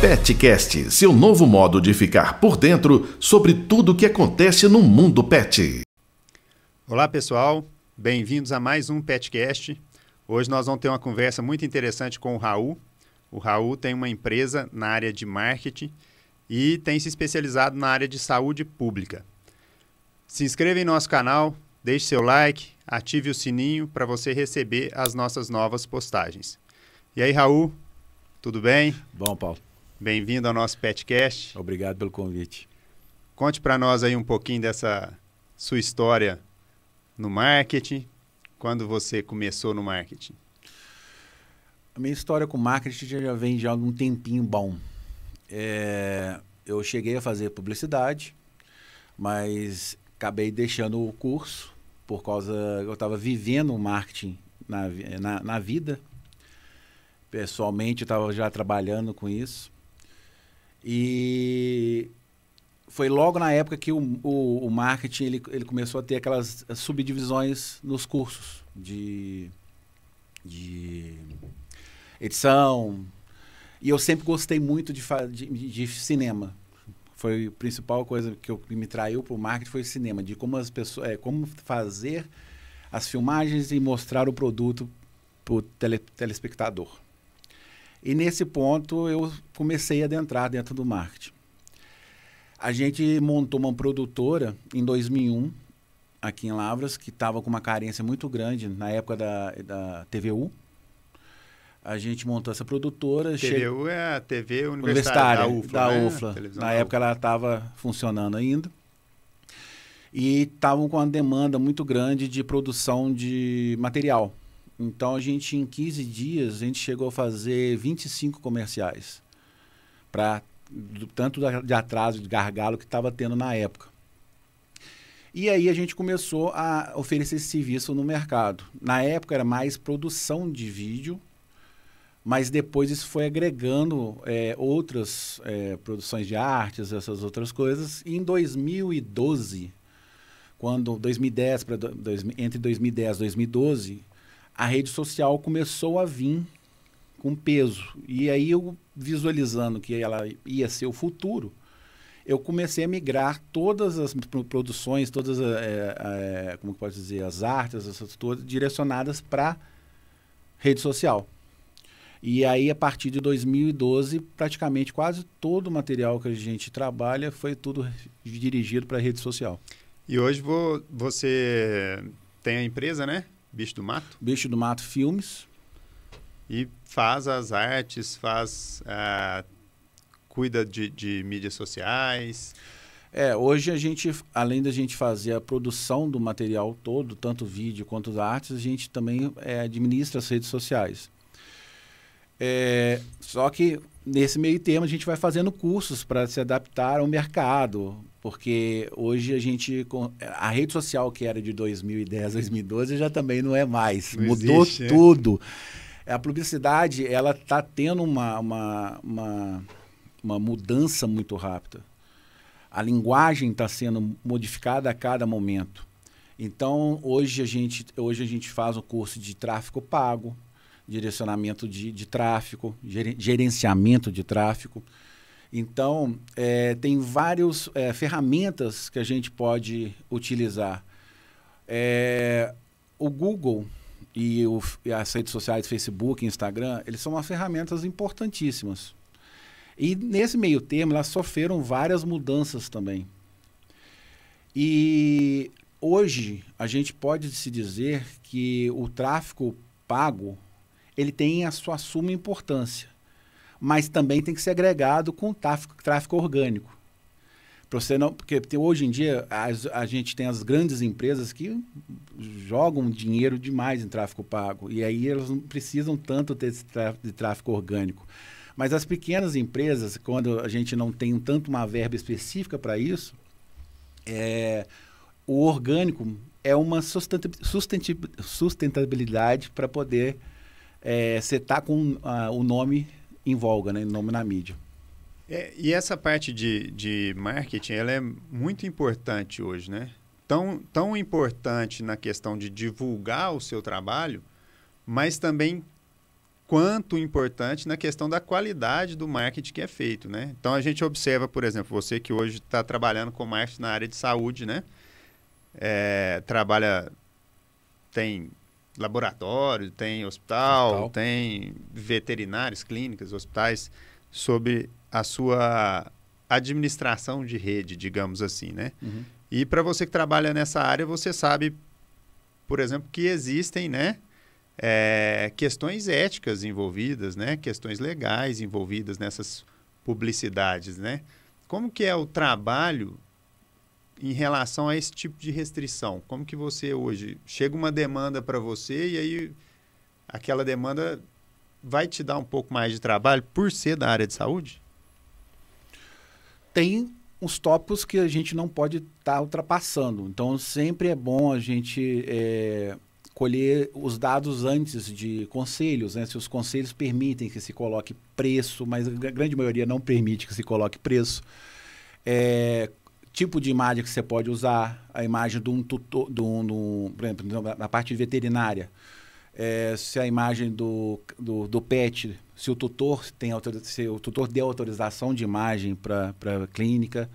Petcast, seu novo modo de ficar por dentro sobre tudo o que acontece no mundo pet. Olá pessoal, bem-vindos a mais um Petcast. Hoje nós vamos ter uma conversa muito interessante com o Raul. O Raul tem uma empresa na área de marketing e tem se especializado na área de saúde pública. Se inscreva em nosso canal, deixe seu like, ative o sininho para você receber as nossas novas postagens. E aí, Raul, tudo bem? Bom, Paulo. Bem-vindo ao nosso Petcast. Obrigado pelo convite. Conte para nós aí um pouquinho dessa sua história no marketing, quando você começou no marketing. A minha história com marketing já vem de algum tempinho bom. Eu cheguei a fazer publicidade, mas acabei deixando o curso por causa eu estava vivendo o marketing na vida. Pessoalmente, eu estava já trabalhando com isso. E foi logo na época que o marketing ele começou a ter aquelas subdivisões nos cursos de edição. E eu sempre gostei muito de cinema. Foi a principal coisa que me traiu para o marketing foi o cinema, de como as pessoas, como fazer as filmagens e mostrar o produto para o telespectador. E nesse ponto eu comecei a adentrar dentro do marketing. A gente montou uma produtora em 2001, aqui em Lavras, que estava com uma carência muito grande na época da TVU. A gente montou essa produtora. TVU é a TV Universitária da UFLA. Na época ela estava funcionando ainda. E estavam com uma demanda muito grande de produção de material. Então, em 15 dias, a gente chegou a fazer 25 comerciais. Tanto de atraso, de gargalo que estava tendo na época. E aí a gente começou a oferecer esse serviço no mercado. Na época era mais produção de vídeo, mas depois isso foi agregando outras produções de artes, essas outras coisas. E em 2012, entre 2010 e 2012, a rede social começou a vir com peso. E aí eu, visualizando que ela ia ser o futuro, eu comecei a migrar todas as produções, todas como pode dizer, as artes, essas todas, direcionadas para rede social. E aí, a partir de 2012, praticamente quase todo o material que a gente trabalha foi tudo dirigido para a rede social. E hoje você tem a empresa, né? Bicho do Mato? Bicho do Mato Filmes. E faz as artes, cuida de mídias sociais. Hoje a gente, além da gente fazer a produção do material todo, tanto vídeo quanto as artes, a gente também administra as redes sociais. Só que nesse meio termo a gente vai fazendo cursos para se adaptar ao mercado, porque hoje a rede social que era de 2010, 2012 já também não é mais, mudou tudo. A publicidade ela está tendo uma mudança muito rápida. A linguagem está sendo modificada a cada momento. Então hoje a gente faz um curso de tráfego pago, direcionamento de tráfego, gerenciamento de tráfego. Então, tem várias ferramentas que a gente pode utilizar. O Google e as redes sociais, Facebook, Instagram, eles são umas ferramentas importantíssimas. E nesse meio termo, elas sofreram várias mudanças também. E hoje, a gente pode se dizer que o tráfego pago ele tem a sua suma importância, mas também tem que ser agregado com tráfego orgânico. Porque hoje em dia a gente tem as grandes empresas que jogam dinheiro demais em tráfego pago, e aí elas não precisam tanto ter esse de tráfego orgânico. Mas as pequenas empresas, quando a gente não tem tanto uma verba específica para isso, o orgânico é uma sustentabilidade para poder você tá com o nome em voga, né? O nome na mídia. E essa parte de marketing, ela é muito importante hoje, né? Tão importante na questão de divulgar o seu trabalho, mas também quanto importante na questão da qualidade do marketing que é feito, né? Então, a gente observa, por exemplo, você que hoje está trabalhando com marketing na área de saúde, né? Tem laboratório, tem hospital, tem veterinários, clínicas, hospitais, sob a sua administração de rede, digamos assim, né? Uhum. E para você que trabalha nessa área, você sabe, por exemplo, que existem, né, questões éticas envolvidas, né, questões legais envolvidas nessas publicidades, né? Como que é o trabalho em relação a esse tipo de restrição? Como que você hoje chega uma demanda para você e aí aquela demanda vai te dar um pouco mais de trabalho por ser da área de saúde? Tem uns tópicos que a gente não pode estar ultrapassando. Então, sempre é bom a gente colher os dados antes de conselhos, né? Se os conselhos permitem que se coloque preço, mas a grande maioria não permite que se coloque preço. Tipo de imagem que você pode usar, a imagem de um tutor, por exemplo, na parte veterinária. Se a imagem do pet, se o tutor deu autorização de imagem para a clínica.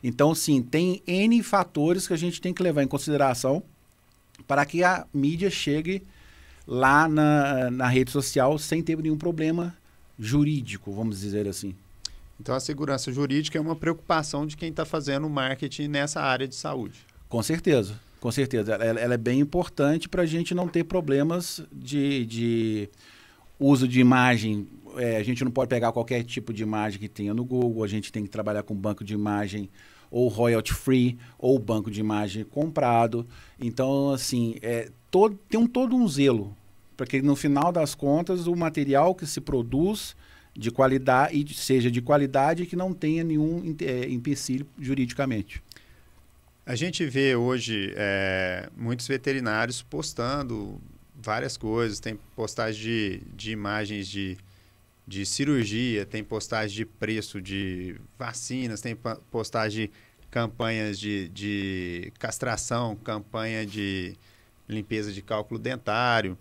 Então, sim, tem N fatores que a gente tem que levar em consideração para que a mídia chegue lá na rede social sem ter nenhum problema jurídico, vamos dizer assim. Então, a segurança jurídica é uma preocupação de quem está fazendo marketing nessa área de saúde. Com certeza, com certeza. Ela é bem importante para a gente não ter problemas de uso de imagem. A gente não pode pegar qualquer tipo de imagem que tenha no Google, a gente tem que trabalhar com banco de imagem ou royalty free, ou banco de imagem comprado. Então, assim, tem todo um zelo, para que no final das contas o material que se produz de qualidade, seja de qualidade e que não tenha nenhum empecilho juridicamente. A gente vê hoje muitos veterinários postando várias coisas, tem postagem de imagens de cirurgia, tem postagem de preço de vacinas, tem postagem de campanhas de castração, campanha de limpeza de cálculo dentário.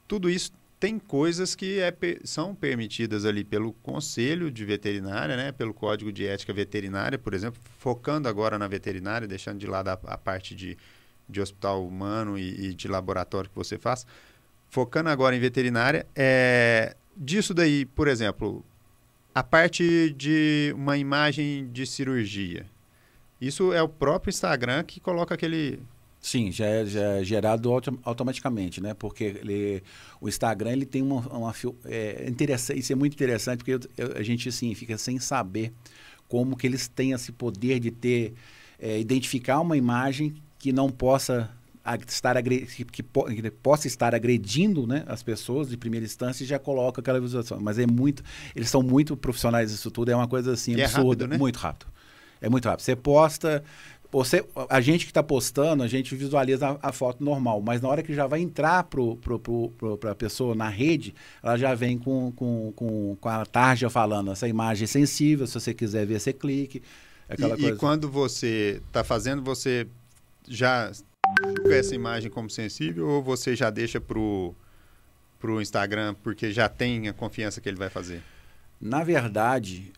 Tudo isso tem coisas que são permitidas ali pelo Conselho de Veterinária, né? Pelo Código de Ética Veterinária, por exemplo, focando agora na veterinária, deixando de lado a parte de hospital humano e de laboratório que você faz. Focando agora em veterinária, disso daí, por exemplo, a parte de uma imagem de cirurgia. Isso é o próprio Instagram que coloca aquele... Sim, já é gerado automaticamente, né? Porque o Instagram ele tem interessante, isso é muito interessante, porque a gente assim, fica sem saber como que eles têm esse poder de identificar uma imagem que não possa que possa estar agredindo, né, as pessoas de primeira instância e já coloca aquela visualização. Mas eles são muito profissionais nisso tudo, é uma coisa assim absurda, rápido, né? Muito rápido. É muito rápido. Você posta... a gente que está postando, a gente visualiza a foto normal, mas na hora que já vai entrar para a pessoa na rede, ela já vem com a tarja falando, essa imagem é sensível, se você quiser ver, você clique. Aquela coisa. E quando você está fazendo, você já julga essa imagem como sensível ou você já deixa para o Instagram porque já tem a confiança que ele vai fazer? Na verdade,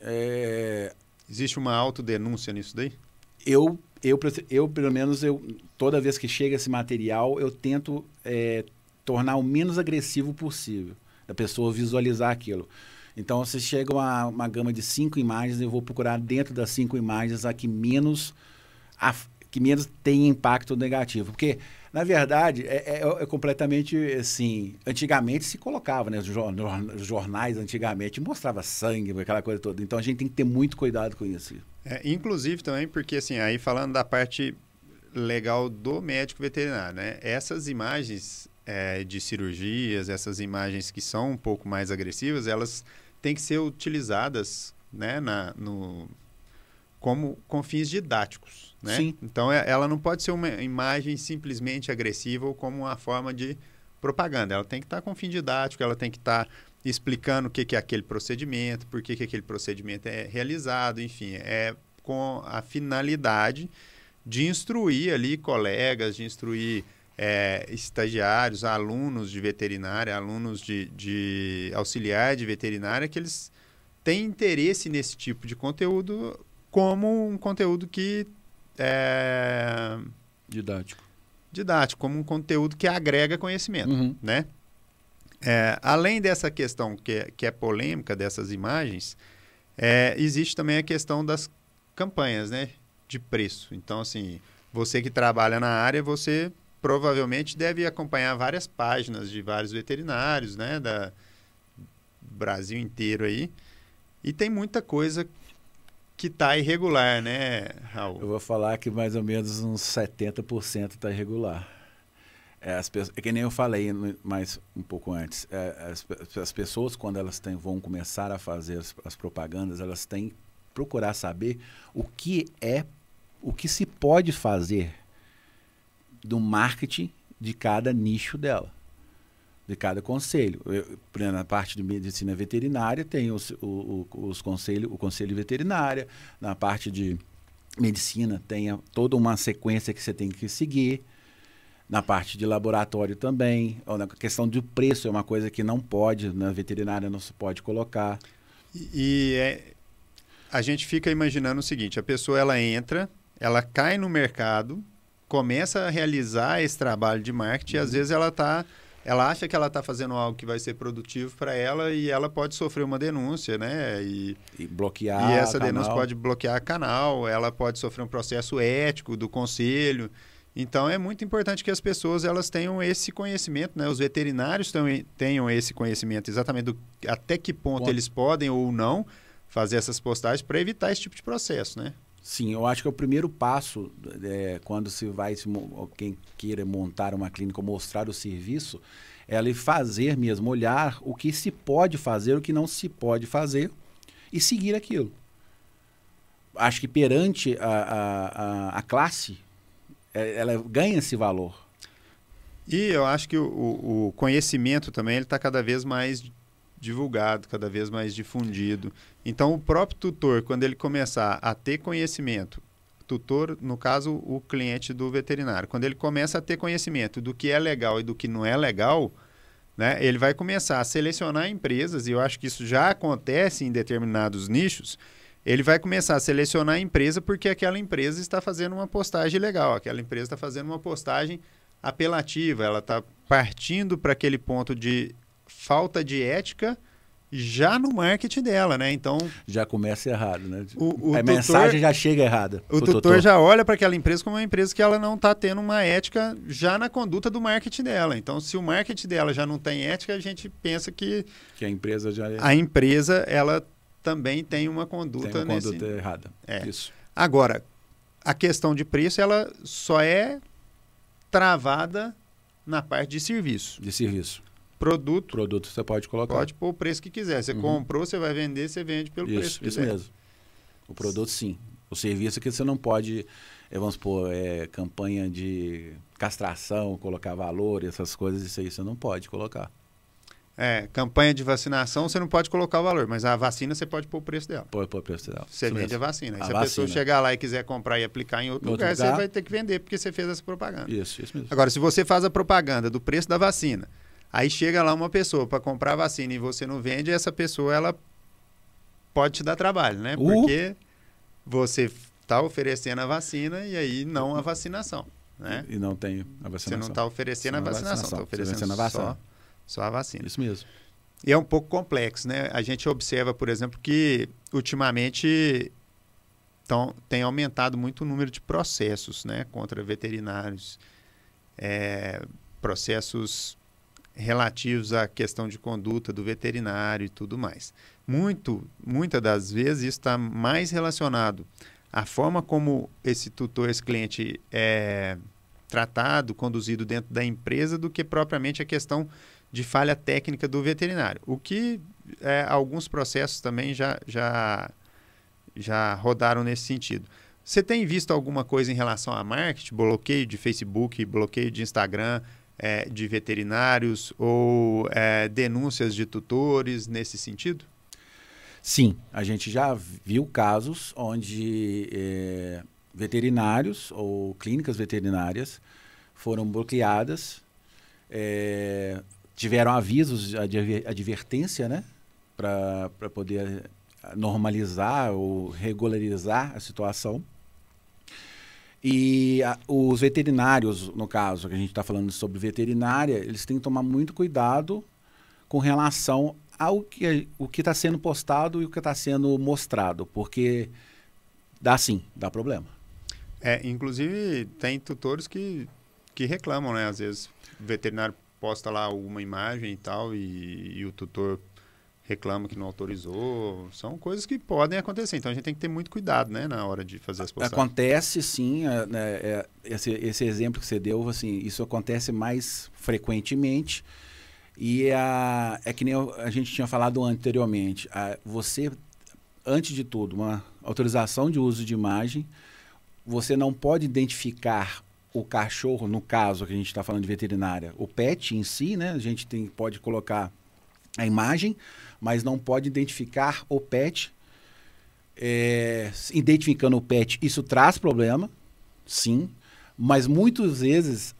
existe uma autodenúncia nisso daí? Eu, pelo menos, toda vez que chega esse material, eu tento tornar o menos agressivo possível, da pessoa visualizar aquilo. Então, se chega uma gama de 5 imagens, eu vou procurar dentro das 5 imagens a que menos tem impacto negativo. Porque, na verdade, é completamente assim... Antigamente se colocava, né? Os jornais antigamente mostrava sangue, aquela coisa toda. Então, a gente tem que ter muito cuidado com isso. Inclusive também porque, assim, aí falando da parte legal do médico veterinário, né? Essas imagens de cirurgias, essas imagens que são um pouco mais agressivas, elas têm que ser utilizadas, né, com fins didáticos, né? Sim. Então, ela não pode ser uma imagem simplesmente agressiva ou como uma forma de propaganda. Ela tem que estar com fim didático, ela tem que estar explicando o que é aquele procedimento, por que aquele procedimento é realizado, enfim, com a finalidade de instruir ali colegas, de instruir estagiários, alunos de veterinária, alunos de auxiliar de veterinária, que eles têm interesse nesse tipo de conteúdo como um conteúdo que é didático, como um conteúdo que agrega conhecimento, né? Além dessa questão que é polêmica dessas imagens, existe também a questão das campanhas, né, de preço. Então, assim, você que trabalha na área, você provavelmente deve acompanhar várias páginas de vários veterinários, né, do Brasil inteiro aí. E tem muita coisa que está irregular, né, Raul? Eu vou falar que mais ou menos uns 70% está irregular. É que nem eu falei mais um pouco antes. As pessoas, quando elas vão começar a fazer as propagandas, elas têm que procurar saber o que se pode fazer do marketing de cada nicho dela, de cada conselho. Na parte de medicina veterinária tem o conselho veterinária, na parte de medicina tem toda uma sequência que você tem que seguir, na parte de laboratório também, ou na questão do preço é uma coisa que não pode, na veterinária não se pode colocar. A gente fica imaginando o seguinte, a pessoa ela entra, ela cai no mercado, começa a realizar esse trabalho de marketing e às vezes ela acha que ela está fazendo algo que vai ser produtivo para ela e ela pode sofrer uma denúncia, né? E bloquear e essa canal. denúncia pode bloquear canal, ela pode sofrer um processo ético do conselho. Então, é muito importante que as pessoas elas tenham esse conhecimento, né? Os veterinários tenham esse conhecimento exatamente até que ponto eles podem ou não fazer essas postagens para evitar esse tipo de processo, né? Sim, eu acho que é o primeiro passo quando quem queira montar uma clínica ou mostrar o serviço, é ele fazer mesmo, olhar o que se pode fazer, o que não se pode fazer e seguir aquilo. Acho que perante a classe, ela ganha esse valor. E eu acho que o conhecimento também está cada vez mais divulgado, cada vez mais difundido. Então, o próprio tutor, quando ele começar a ter conhecimento, tutor, no caso, o cliente do veterinário, quando ele começa a ter conhecimento do que é legal e do que não é legal, né, ele vai começar a selecionar empresas, e eu acho que isso já acontece em determinados nichos. Ele vai começar a selecionar a empresa porque aquela empresa está fazendo uma postagem legal, aquela empresa está fazendo uma postagem apelativa, ela está partindo para aquele ponto de falta de ética já no marketing dela, né? Então já começa errado, né? A mensagem já chega errada. O tutor já olha para aquela empresa como uma empresa que ela não está tendo uma ética já na conduta do marketing dela. Então, se o marketing dela já não tem ética, a gente pensa que a empresa já a empresa ela também tem uma conduta errada. Isso. Agora, a questão de preço ela só é travada na parte de serviço. De serviço. Produto você pode colocar. Pode pôr o preço que quiser. Você comprou, você vai vender, você vende pelo preço que quiser. Isso mesmo. O produto, sim. O serviço que você não pode, vamos supor, campanha de castração, colocar valor, essas coisas, isso aí você não pode colocar. Campanha de vacinação, você não pode colocar o valor, mas a vacina você pode pôr o preço dela. Pode pôr o preço dela. Você vende a vacina. E se a pessoa chegar lá e quiser comprar e aplicar em outro lugar, você vai ter que vender, porque você fez essa propaganda. Isso mesmo. Agora, se você faz a propaganda do preço da vacina, aí chega lá uma pessoa para comprar a vacina e você não vende, essa pessoa ela pode te dar trabalho, né? Porque você está oferecendo a vacina e aí não a vacinação, né? E não tem a vacinação. Você não está oferecendo a vacinação, está oferecendo só a vacina. Isso mesmo. E é um pouco complexo, né? A gente observa, por exemplo, que ultimamente tem aumentado muito o número de processos, né, contra veterinários, processos relativos à questão de conduta do veterinário e tudo mais. Muitas das vezes isso está mais relacionado à forma como esse tutor, esse cliente é tratado, conduzido dentro da empresa, do que propriamente a questão de falha técnica do veterinário. O que alguns processos também já rodaram nesse sentido. Você tem visto alguma coisa em relação a marketing, bloqueio de Facebook, bloqueio de Instagram, de veterinários ou denúncias de tutores nesse sentido? Sim, a gente já viu casos onde veterinários ou clínicas veterinárias foram bloqueadas, tiveram avisos de advertência, né? Para poder normalizar ou regularizar a situação. E os veterinários, no caso, que a gente está falando sobre veterinária, eles têm que tomar muito cuidado com relação ao que está sendo postado e o que está sendo mostrado, porque dá problema. Inclusive, tem tutores que reclamam, né? Às vezes o veterinário posta lá uma imagem e tal, e o tutor reclama que não autorizou. São coisas que podem acontecer. Então, a gente tem que ter muito cuidado, né, na hora de fazer as postagens. Acontece, sim. Esse exemplo que você deu, assim, isso acontece mais frequentemente. E é que nem a gente tinha falado anteriormente. Você, antes de tudo, uma autorização de uso de imagem, você não pode identificar o cachorro, no caso que a gente está falando de veterinária, o pet em si, né? A gente pode colocar a imagem, mas não pode identificar o pet. Identificando o pet, isso traz problema, sim, mas muitas vezes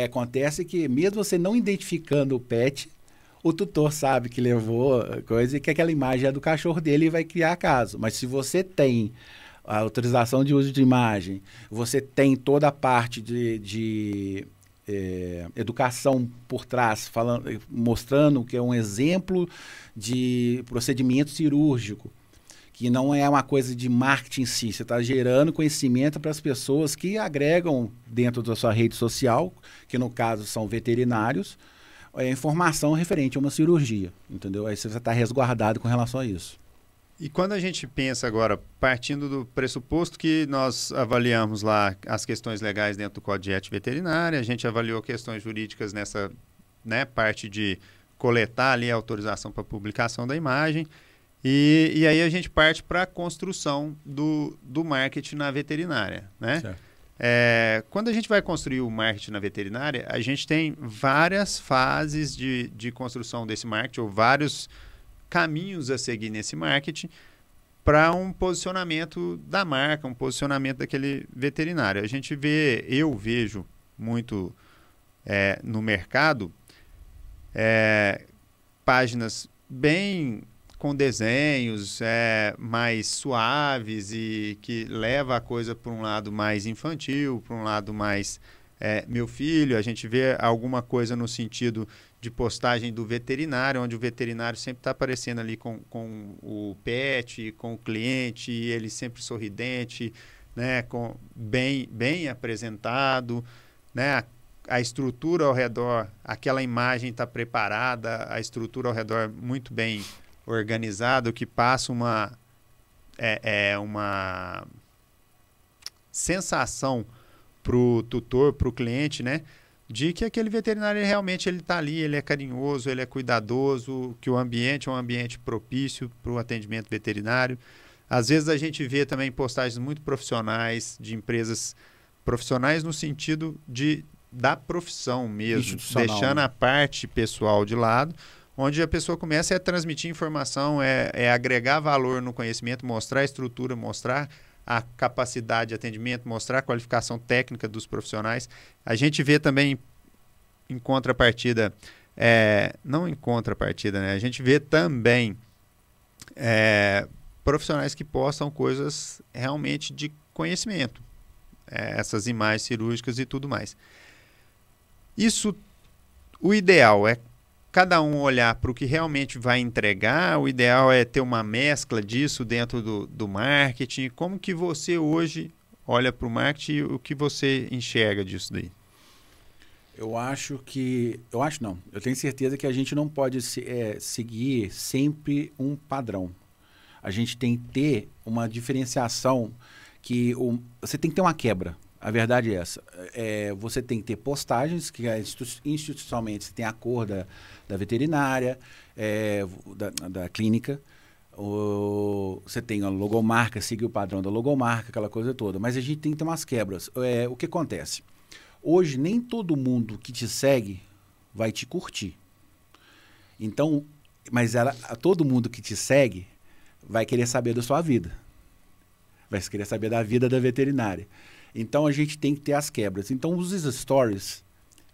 acontece que mesmo você não identificando o pet, o tutor sabe que levou coisa e que aquela imagem é do cachorro dele e vai criar caso. Mas se você tem a autorização de uso de imagem, você tem toda a parte de educação por trás, mostrando que é um exemplo de procedimento cirúrgico, que não é uma coisa de marketing em si, você está gerando conhecimento para as pessoas que agregam dentro da sua rede social, que no caso são veterinários, informação referente a uma cirurgia, entendeu? Aí você está resguardado com relação a isso. E quando a gente pensa agora, partindo do pressuposto que nós avaliamos lá as questões legais dentro do Código de Ética Veterinária, a gente avaliou questões jurídicas nessa, né, parte de coletar ali a autorização para publicação da imagem, e aí a gente parte para a construção do marketing na veterinária, né? Certo. Quando a gente vai construir o marketing na veterinária, a gente tem várias fases de construção desse marketing, ou vários caminhos a seguir nesse marketing para um posicionamento da marca, um posicionamento daquele veterinário. Eu vejo muito no mercado páginas bem com desenhos mais suaves e que leva a coisa para um lado mais infantil, para um lado mais meu filho. A gente vê alguma coisa no sentido de postagem do veterinário, onde o veterinário sempre está aparecendo ali com o pet, com o cliente, e ele sempre sorridente, né, bem apresentado, né, a estrutura ao redor, aquela imagem está preparada, a estrutura ao redor muito bem organizada, o que passa uma sensação para o tutor, para o cliente, né, de que aquele veterinário realmente ele está ali, ele é carinhoso, ele é cuidadoso, que o ambiente é um ambiente propício para o atendimento veterinário. Às vezes a gente vê também postagens muito profissionais, de empresas profissionais no sentido da profissão mesmo, deixando a parte pessoal de lado, onde a pessoa começa a transmitir informação, agregar valor no conhecimento, mostrar a estrutura, mostrar a capacidade de atendimento, mostrar a qualificação técnica dos profissionais. A gente vê também em contrapartida, não em contrapartida, né? A gente vê também profissionais que postam coisas realmente de conhecimento, essas imagens cirúrgicas e tudo mais. Isso, o ideal é cada um olhar para o que realmente vai entregar, o ideal é ter uma mescla disso dentro do marketing. Como que você hoje olha para o marketing e o que você enxerga disso daí? Eu tenho certeza que a gente não pode seguir sempre um padrão. A gente tem que ter uma diferenciação, que você tem que ter uma quebra. A verdade é essa. Você tem que ter postagens, que institucionalmente você tem a cor da veterinária, da clínica. Você tem a logomarca, seguir o padrão da logomarca, aquela coisa toda. Mas a gente tem que ter umas quebras. O que acontece? Hoje, nem todo mundo que te segue vai te curtir. Então, mas todo mundo que te segue vai querer saber da sua vida. Vai querer saber da vida da veterinária. Então, a gente tem que ter as quebras. Então, os stories,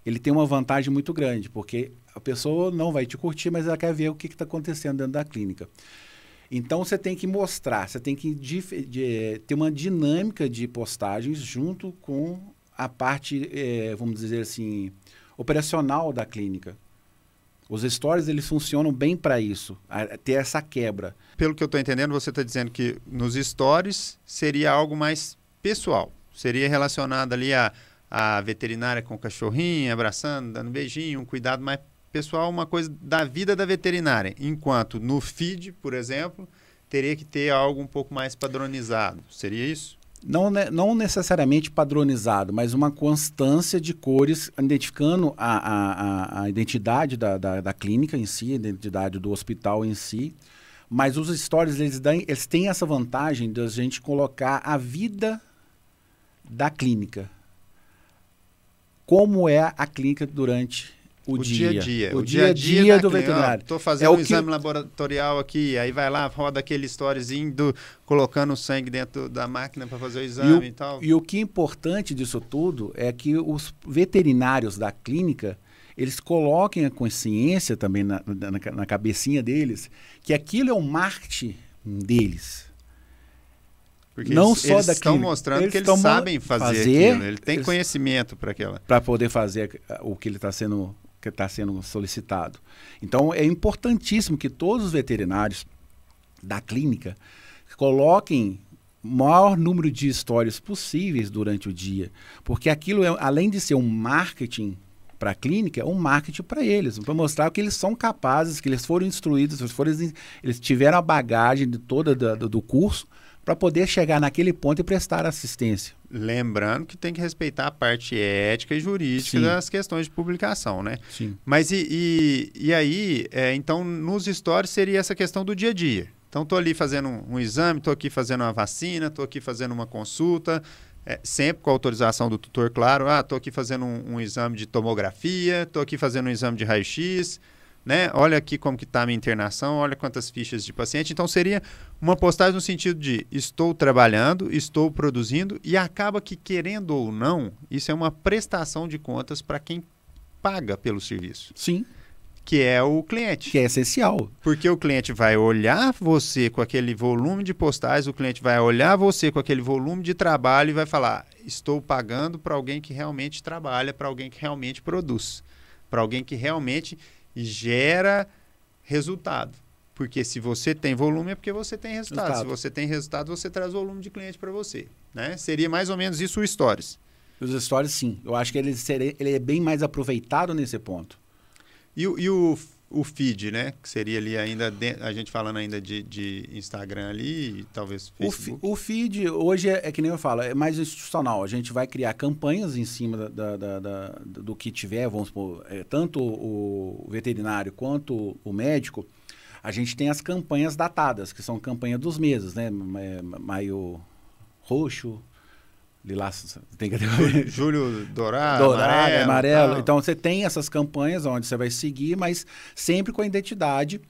ele tem uma vantagem muito grande, porque a pessoa não vai te curtir, mas ela quer ver o que está acontecendo dentro da clínica. Então, você tem que mostrar, você tem que ter uma dinâmica de postagens junto com a parte, vamos dizer assim, operacional da clínica. Os stories, eles funcionam bem para isso, ter essa quebra. Pelo que eu estou entendendo, você está dizendo que nos stories seria algo mais pessoal. Seria relacionado ali a veterinária com o cachorrinho, abraçando, dando beijinho, um cuidado mais pessoal, uma coisa da vida da veterinária. Enquanto no feed, por exemplo, teria que ter algo um pouco mais padronizado. Seria isso? Não necessariamente padronizado, mas uma constância de cores, identificando a identidade da clínica em si, a identidade do hospital em si. Mas os stories, eles têm essa vantagem de a gente colocar a vida da clínica. Como é a clínica durante o dia a dia. O dia a dia do veterinário. Estou fazendo um exame laboratorial aqui, aí vai lá, roda aquele storyzinho colocando o sangue dentro da máquina para fazer o exame e tal. E o que é importante disso tudo é que os veterinários da clínica, eles coloquem a consciência também na cabecinha deles, que aquilo é um marketing deles. Porque não eles, só eles da estão clínica. mostrando que eles sabem fazer aquilo, ele tem conhecimento para aquela. Para poder fazer o que ele está sendo solicitado. Então, é importantíssimo que todos os veterinários da clínica coloquem o maior número de histórias possíveis durante o dia, porque aquilo, além de ser um marketing para a clínica, é um marketing para eles, para mostrar que eles são capazes, que eles foram instruídos, eles tiveram a bagagem toda do curso para poder chegar naquele ponto e prestar assistência. Lembrando que tem que respeitar a parte ética e jurídica Sim. das questões de publicação, né? Sim. Mas e aí, então, nos stories seria essa questão do dia a dia. Então, estou ali fazendo um exame, estou aqui fazendo uma vacina, estou aqui fazendo uma consulta, sempre com a autorização do tutor, claro. Estou aqui fazendo um exame de tomografia, estou aqui fazendo um exame de raio-x, né? Olha aqui como que está a minha internação, olha quantas fichas de paciente. Então, seria uma postagem no sentido de estou trabalhando, estou produzindo, e acaba que, querendo ou não, isso é uma prestação de contas para quem paga pelo serviço. Sim. Que é o cliente. Que é essencial. Porque o cliente vai olhar você com aquele volume de postagens, o cliente vai olhar você com aquele volume de trabalho e vai falar, estou pagando para alguém que realmente trabalha, para alguém que realmente produz, para alguém que realmente gera resultado. Porque se você tem volume é porque você tem resultado. Se você tem resultado, você traz volume de cliente para você, né? Seria mais ou menos isso o Stories. Os Stories, sim. Eu acho que ele é bem mais aproveitado nesse ponto. E o feed, né? Que seria ali ainda, a gente falando ainda de Instagram ali, e talvez Facebook. O feed hoje é que nem eu falo, é mais institucional. A gente vai criar campanhas em cima do que tiver, vamos supor, tanto o veterinário quanto o médico. A gente tem as campanhas datadas, que são campanhas dos meses, né? Maio roxo, lilás, tem que ter... Julho dourado, amarelo. Então, você tem essas campanhas onde você vai seguir, mas sempre com a identidade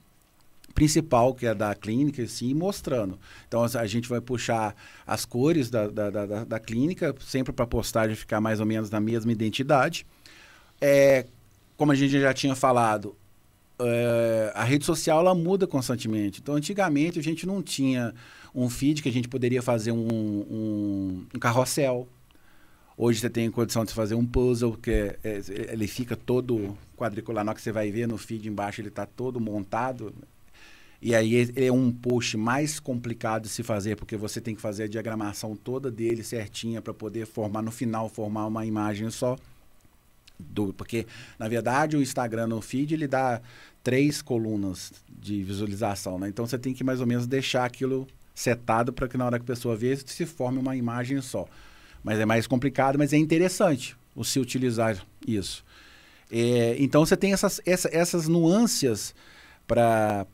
principal, que é da clínica, assim, mostrando. Então, a gente vai puxar as cores da clínica, sempre para a postagem ficar mais ou menos na mesma identidade. Como a gente já tinha falado, a rede social, ela muda constantemente. Então, antigamente, a gente não tinha um feed que a gente poderia fazer um carrossel. Hoje você tem condição de fazer um puzzle, que ele fica todo quadricular. Na hora que você vai ver no feed embaixo, ele está todo montado. E aí ele é um post mais complicado de se fazer, porque você tem que fazer a diagramação toda dele certinha para poder no final, formar uma imagem só. Porque, na verdade, o Instagram no feed, ele dá 3 colunas de visualização, né? Então, você tem que mais ou menos deixar aquilo setado para que na hora que a pessoa vê, se forme uma imagem só. Mas é mais complicado, mas é interessante se utilizar isso. Então, você tem essas nuances para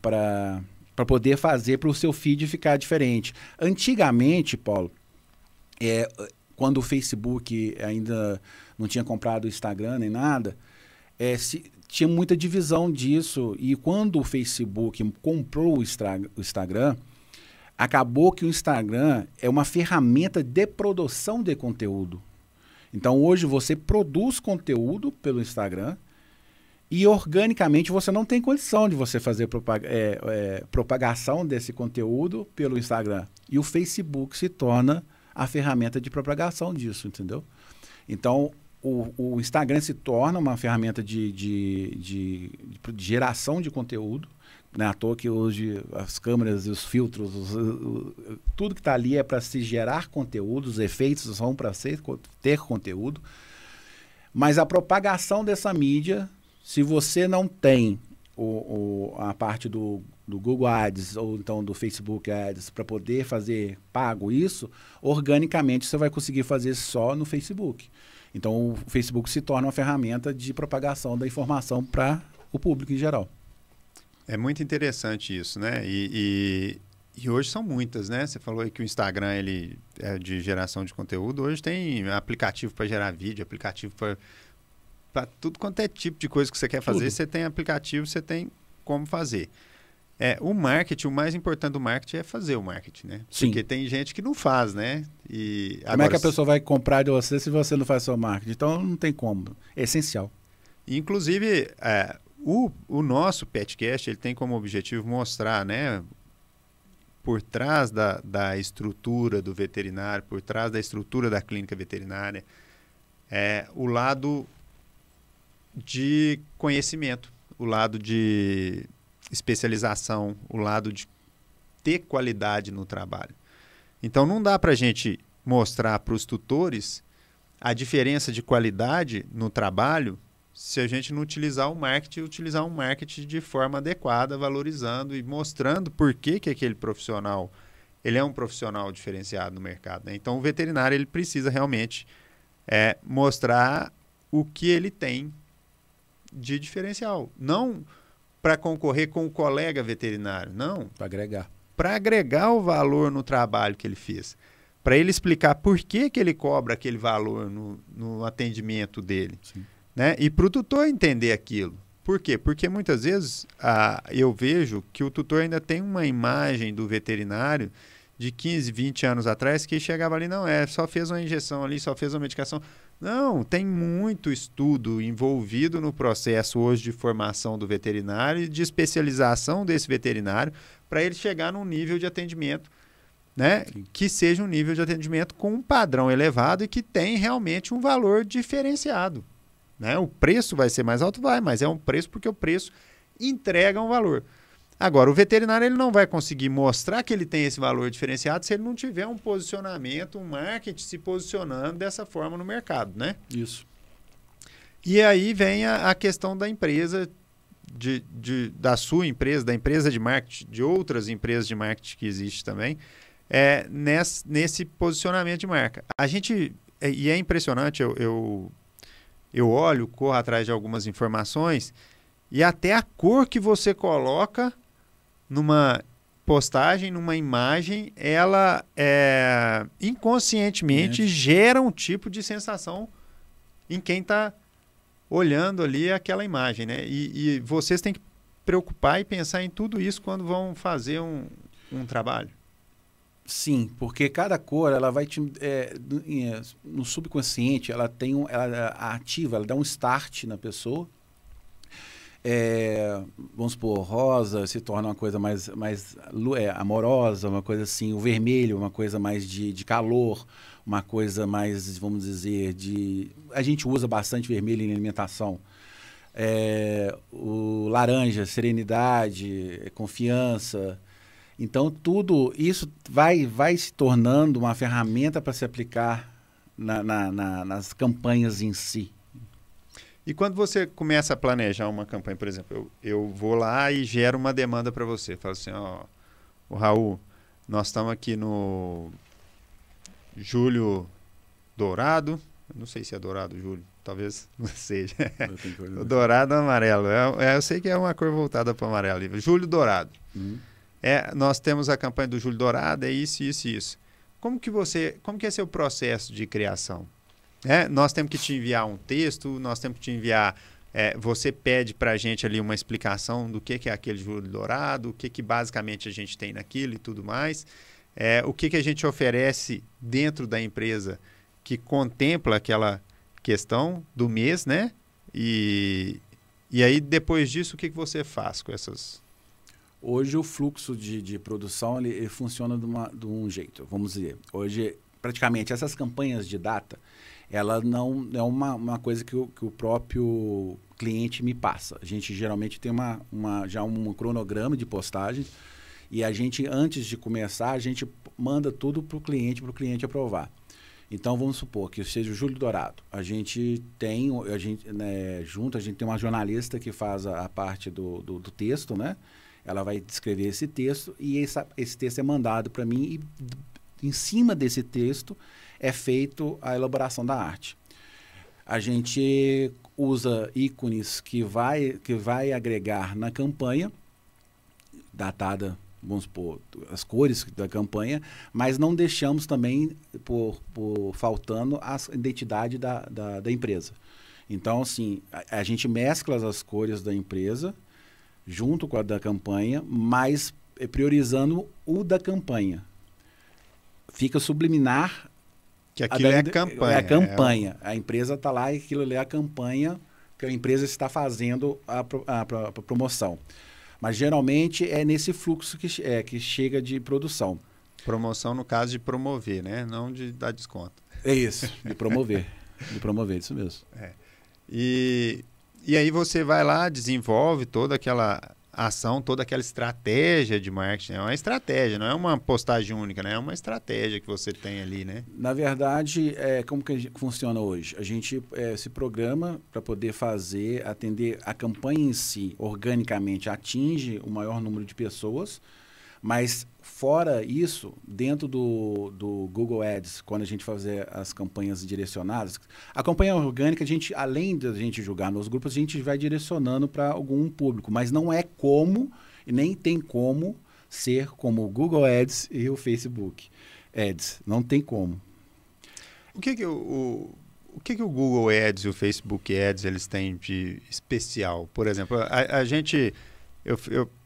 poder fazer para o seu feed ficar diferente. Antigamente, Paulo, quando o Facebook ainda não tinha comprado o Instagram nem nada, tinha muita divisão disso. E quando o Facebook comprou o Instagram, acabou que o Instagram é uma ferramenta de produção de conteúdo. Então, hoje você produz conteúdo pelo Instagram e, organicamente, você não tem condição de você fazer propagação desse conteúdo pelo Instagram. E o Facebook se torna a ferramenta de propagação disso, entendeu? Então, o Instagram se torna uma ferramenta de geração de conteúdo. Não é à toa que hoje as câmeras e os filtros, tudo que está ali é para se gerar conteúdo, os efeitos são para ter conteúdo. Mas a propagação dessa mídia, se você não tem a parte do Google Ads ou então do Facebook Ads para poder fazer pago isso, organicamente você vai conseguir fazer só no Facebook. Então o Facebook se torna uma ferramenta de propagação da informação para o público em geral. É muito interessante isso, né? E hoje são muitas, né? Você falou aí que o Instagram ele é de geração de conteúdo. Hoje tem aplicativo para gerar vídeo, aplicativo para tudo quanto é tipo de coisa que você quer fazer. Tudo. Você tem aplicativo, você tem como fazer. O marketing, o mais importante do marketing é fazer o marketing, né? Sim. Porque tem gente que não faz, né? Como é que a pessoa vai comprar de você se você não faz seu marketing? Então não tem como. É essencial. Inclusive, o nosso Petcast, ele tem como objetivo mostrar, né, por trás da estrutura do veterinário, por trás da estrutura da clínica veterinária, o lado de conhecimento, o lado de especialização, o lado de ter qualidade no trabalho. Então, não dá para a gente mostrar para os tutores a diferença de qualidade no trabalho se a gente não utilizar um marketing de forma adequada, valorizando e mostrando por que aquele profissional ele é um profissional diferenciado no mercado, né? Então, o veterinário ele precisa realmente mostrar o que ele tem de diferencial. Não para concorrer com o colega veterinário, não. Para agregar. Para agregar o valor no trabalho que ele fez. Para ele explicar por que ele cobra aquele valor no atendimento dele. Sim. Né? E para o tutor entender aquilo. Por quê? Porque muitas vezes eu vejo que o tutor ainda tem uma imagem do veterinário de 15, 20 anos atrás que chegava ali, não, só fez uma injeção ali, só fez uma medicação. Não, tem muito estudo envolvido no processo hoje de formação do veterinário e de especialização desse veterinário para ele chegar num nível de atendimento, né, que seja um nível de atendimento com um padrão elevado e que tem realmente um valor diferenciado. Né? O preço vai ser mais alto? Vai, mas é um preço porque o preço entrega um valor. Agora, o veterinário ele não vai conseguir mostrar que ele tem esse valor diferenciado se ele não tiver um posicionamento, um marketing se posicionando dessa forma no mercado, né? Isso. E aí vem a questão da empresa, da sua empresa, da empresa de marketing, de outras empresas de marketing que existem também, nesse posicionamento de marca. E é impressionante, eu olho, corro atrás de algumas informações e até a cor que você coloca numa postagem, numa imagem, ela inconscientemente gera um tipo de sensação em quem está olhando ali aquela imagem, né? E vocês têm que preocupar e pensar em tudo isso quando vão fazer um trabalho. Sim, porque cada cor, ela vai no subconsciente, ela ativa, ela dá um start na pessoa. Vamos supor, rosa se torna uma coisa mais amorosa, uma coisa assim, o vermelho, uma coisa mais de calor, uma coisa mais, vamos dizer, a gente usa bastante vermelho em alimentação. O laranja, serenidade, confiança. Então, tudo isso vai se tornando uma ferramenta para se aplicar nas campanhas em si. E quando você começa a planejar uma campanha, por exemplo, eu vou lá e gero uma demanda para você. Falo assim, o Raul, nós estamos aqui no Julho Dourado. Não sei se é dourado, Julho. Talvez não seja. O dourado ou amarelo. Eu sei que é uma cor voltada para o amarelo. Julho Dourado. Nós temos a campanha do Julho Dourado, é isso, isso e isso. Como que é seu processo de criação? Nós temos que te enviar um texto, nós temos que te enviar você pede para a gente ali uma explicação do que é aquele júlio dourado, o que basicamente a gente tem naquilo e tudo mais. O que a gente oferece dentro da empresa que contempla aquela questão do mês, né? E aí, depois disso, o que você faz com essas... Hoje, o fluxo de produção ele funciona de um jeito, vamos dizer. Hoje, praticamente, essas campanhas de data, ela não é uma coisa que o próprio cliente me passa. A gente geralmente tem já um cronograma de postagem e a gente, antes de começar, a gente manda tudo para o cliente aprovar. Então, vamos supor que seja o Júlio Dourado. A gente tem, junto, a gente tem uma jornalista que faz a parte do texto, né? Ela vai descrever esse texto e esse texto é mandado para mim e em cima desse texto é feito a elaboração da arte. A gente usa ícones que vai agregar na campanha, datada, vamos supor, as cores da campanha, mas não deixamos também por faltando a identidade da empresa. Então, assim, a gente mescla as cores da empresa junto com a da campanha, mas priorizando o da campanha. Fica subliminar. Que aquilo é a campanha. É a campanha. A empresa está lá e aquilo ali é a campanha que a empresa está fazendo a promoção. Mas geralmente é nesse fluxo que chega de produção. Promoção no caso de promover, né? Não de dar desconto. É isso, de promover. De promover, isso mesmo. E aí você vai lá, desenvolve toda aquela ação, toda aquela estratégia de marketing. É uma estratégia, não é uma postagem única, né? É uma estratégia que você tem ali, né? Na verdade, como que funciona hoje? A gente se programa para poder atender a campanha em si, organicamente, atinge o maior número de pessoas, mas fora isso, dentro do Google Ads, quando a gente fazer as campanhas direcionadas, a campanha orgânica, além de a gente jogar nos grupos, a gente vai direcionando para algum público, mas não é como, e nem tem como ser como o Google Ads e o Facebook Ads. Não tem como. O que o Google Ads e o Facebook Ads eles têm de especial? Por exemplo, a gente...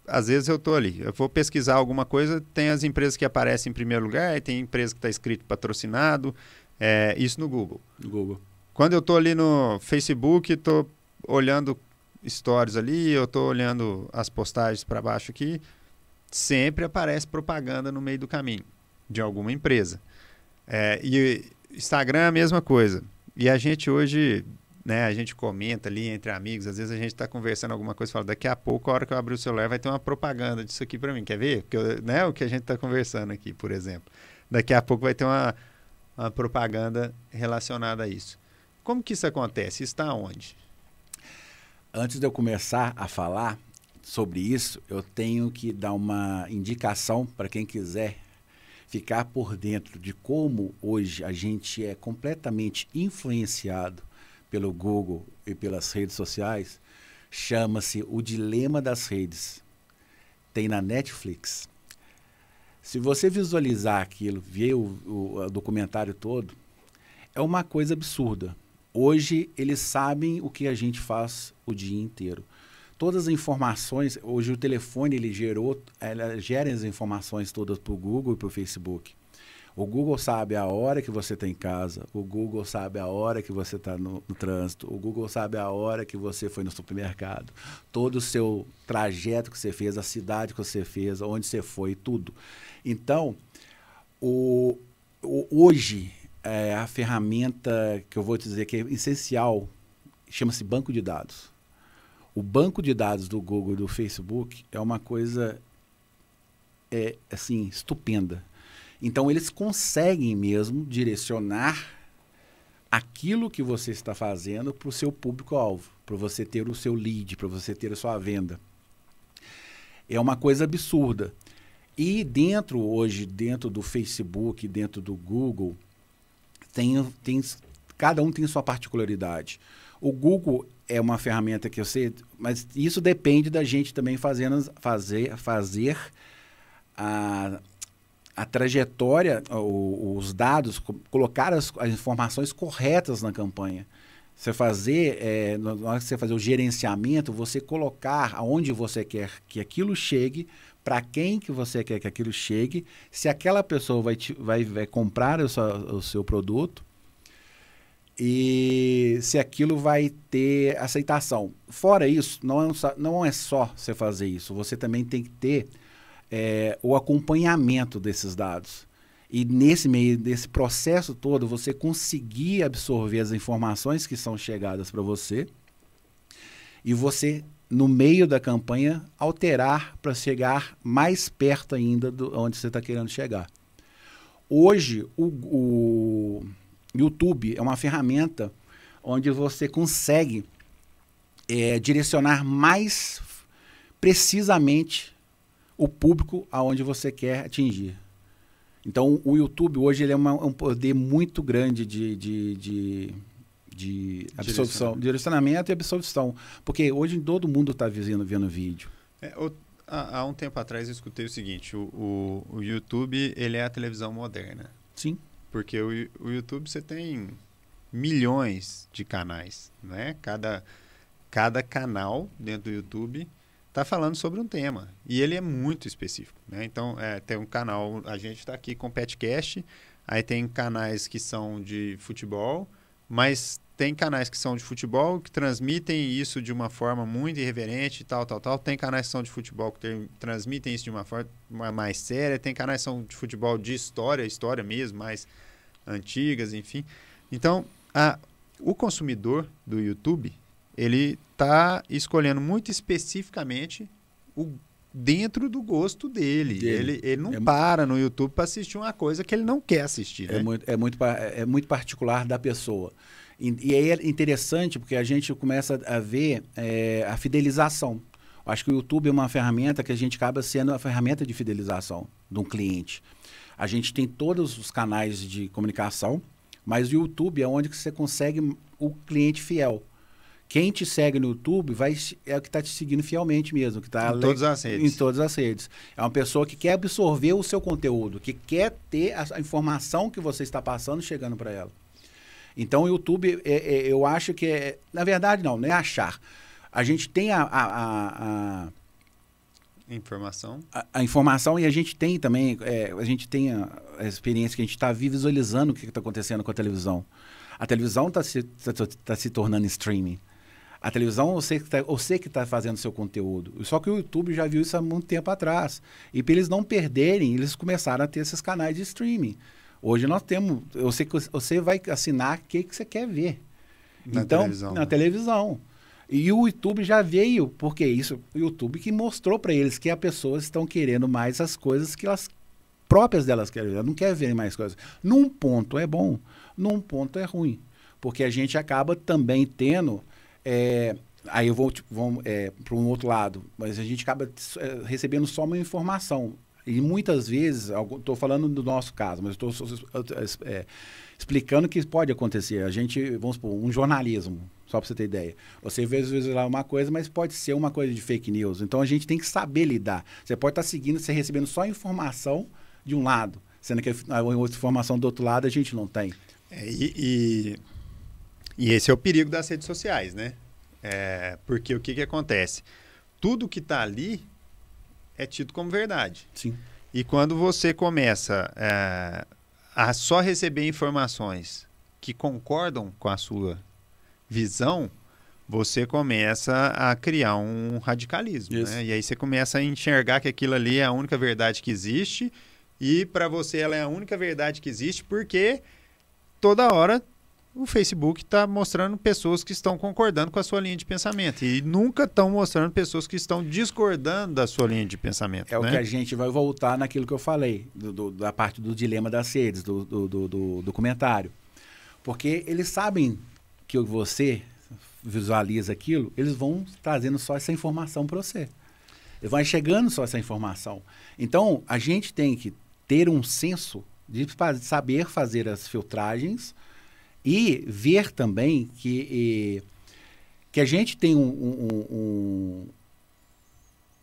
às vezes eu estou ali, eu vou pesquisar alguma coisa, tem as empresas que aparecem em primeiro lugar, tem empresa que está escrito patrocinado, isso no Google. Quando eu estou ali no Facebook, estou olhando stories ali, eu estou olhando as postagens para baixo aqui, sempre aparece propaganda no meio do caminho de alguma empresa. E Instagram é a mesma coisa. E a gente hoje... né, a gente comenta ali entre amigos, às vezes a gente está conversando alguma coisa e fala, daqui a pouco, a hora que eu abrir o celular, vai ter uma propaganda disso aqui para mim, quer ver? Né, o que a gente está conversando aqui, por exemplo. Daqui a pouco vai ter uma propaganda relacionada a isso. Como que isso acontece? Isso está onde? Antes de eu começar a falar sobre isso, eu tenho que dar uma indicação para quem quiser ficar por dentro de como hoje a gente é completamente influenciado pelo Google e pelas redes sociais, chama-se O Dilema das Redes. Tem na Netflix. Se você visualizar aquilo, ver o documentário todo, é uma coisa absurda. Hoje, eles sabem o que a gente faz o dia inteiro. Todas as informações, hoje o telefone ela gera as informações todas para o Google e para o Facebook. O Google sabe a hora que você está em casa, o Google sabe a hora que você está no trânsito, o Google sabe a hora que você foi no supermercado, todo o seu trajeto que você fez, a cidade que você fez, onde você foi, tudo. Então, hoje, a ferramenta que eu vou dizer que é essencial chama-se banco de dados. O banco de dados do Google e do Facebook é uma coisa assim, estupenda. Então, eles conseguem mesmo direcionar aquilo que você está fazendo para o seu público-alvo, para você ter o seu lead, para você ter a sua venda. É uma coisa absurda. E hoje, dentro do Facebook, dentro do Google, cada um tem sua particularidade. O Google é uma ferramenta que eu sei, mas isso depende da gente também fazer a trajetória, os dados, colocar as informações corretas na campanha. Você fazer, na hora que você fazer o gerenciamento, você colocar aonde você quer que aquilo chegue, para quem que você quer que aquilo chegue, se aquela pessoa vai comprar o seu produto e se aquilo vai ter aceitação. Fora isso, não é só você fazer isso, você também tem que ter o acompanhamento desses dados. E nesse meio desse processo todo, você conseguir absorver as informações que são chegadas para você e você, no meio da campanha, alterar para chegar mais perto ainda de onde você está querendo chegar. Hoje, o YouTube é uma ferramenta onde você consegue direcionar mais precisamente o público aonde você quer atingir. Então, o YouTube hoje ele é um poder muito grande de absorção, direcionamento e absorção. Porque hoje todo mundo está vendo vídeo. Há um tempo atrás eu escutei o seguinte, o YouTube ele é a televisão moderna. Sim. Porque o YouTube você tem milhões de canais, né? Cada canal dentro do YouTube está falando sobre um tema. E ele é muito específico, né? Então, tem um canal, a gente está aqui com o Petcast, aí tem canais que são de futebol, mas tem canais que são de futebol que transmitem isso de uma forma muito irreverente, tal. Tem canais que são de futebol que transmitem isso de uma forma mais séria, tem canais que são de futebol de história mesmo, mais antigas, enfim. Então, o consumidor do YouTube, ele está escolhendo muito especificamente dentro do gosto dele. Ele não para no YouTube para assistir uma coisa que ele não quer assistir. Né? É muito particular da pessoa. E aí é interessante porque a gente começa a ver a fidelização. Eu acho que o YouTube é uma ferramenta que a gente acaba sendo a ferramenta de fidelização de um cliente. A gente tem todos os canais de comunicação, mas o YouTube é onde você consegue o cliente fiel. Quem te segue no YouTube é o que está te seguindo fielmente mesmo. Que tá em todas as redes. Em todas as redes. É uma pessoa que quer absorver o seu conteúdo, que quer ter a informação que você está passando chegando para ela. Então, o YouTube, eu acho que na verdade, não é achar. A gente tem a informação. A informação e a gente tem também, a gente tem a experiência que a gente está visualizando o que está acontecendo com a televisão. A televisão está se tornando streaming. A televisão, você que está fazendo seu conteúdo. Só que o YouTube já viu isso há muito tempo atrás. E para eles não perderem, eles começaram a ter esses canais de streaming. Hoje nós temos... Eu sei que você vai assinar o que você quer ver. Na televisão. E o YouTube já veio, porque o YouTube que mostrou para eles que as pessoas estão querendo mais as coisas que elas próprias delas querem ver. Elas não querem ver mais coisas. Num ponto é bom, num ponto é ruim. Porque a gente acaba também tendo... aí eu vou para um outro lado, mas a gente acaba recebendo só uma informação. E muitas vezes, estou falando do nosso caso, mas estou explicando que pode acontecer. A gente, vamos supor, um jornalismo, só para você ter ideia. Você vê às vezes lá uma coisa, mas pode ser uma coisa de fake news. Então a gente tem que saber lidar. Você pode estar seguindo, você recebendo só informação de um lado, sendo que a outra informação do outro lado a gente não tem. E esse é o perigo das redes sociais, né? Porque o que acontece? Tudo que está ali é tido como verdade. Sim. E quando você começa a só receber informações que concordam com a sua visão, você começa a criar um radicalismo. Né? E aí você começa a enxergar que aquilo ali é a única verdade que existe e para você ela é a única verdade que existe porque toda hora o Facebook está mostrando pessoas que estão concordando com a sua linha de pensamento e nunca estão mostrando pessoas que estão discordando da sua linha de pensamento. É, né? O que a gente vai voltar naquilo que eu falei, da parte do dilema das redes, do documentário. Porque eles sabem que você visualiza aquilo, eles vão trazendo só essa informação para você. Eles vão chegando só essa informação. Então, a gente tem que ter um senso de saber fazer as filtragens e ver também que a gente tem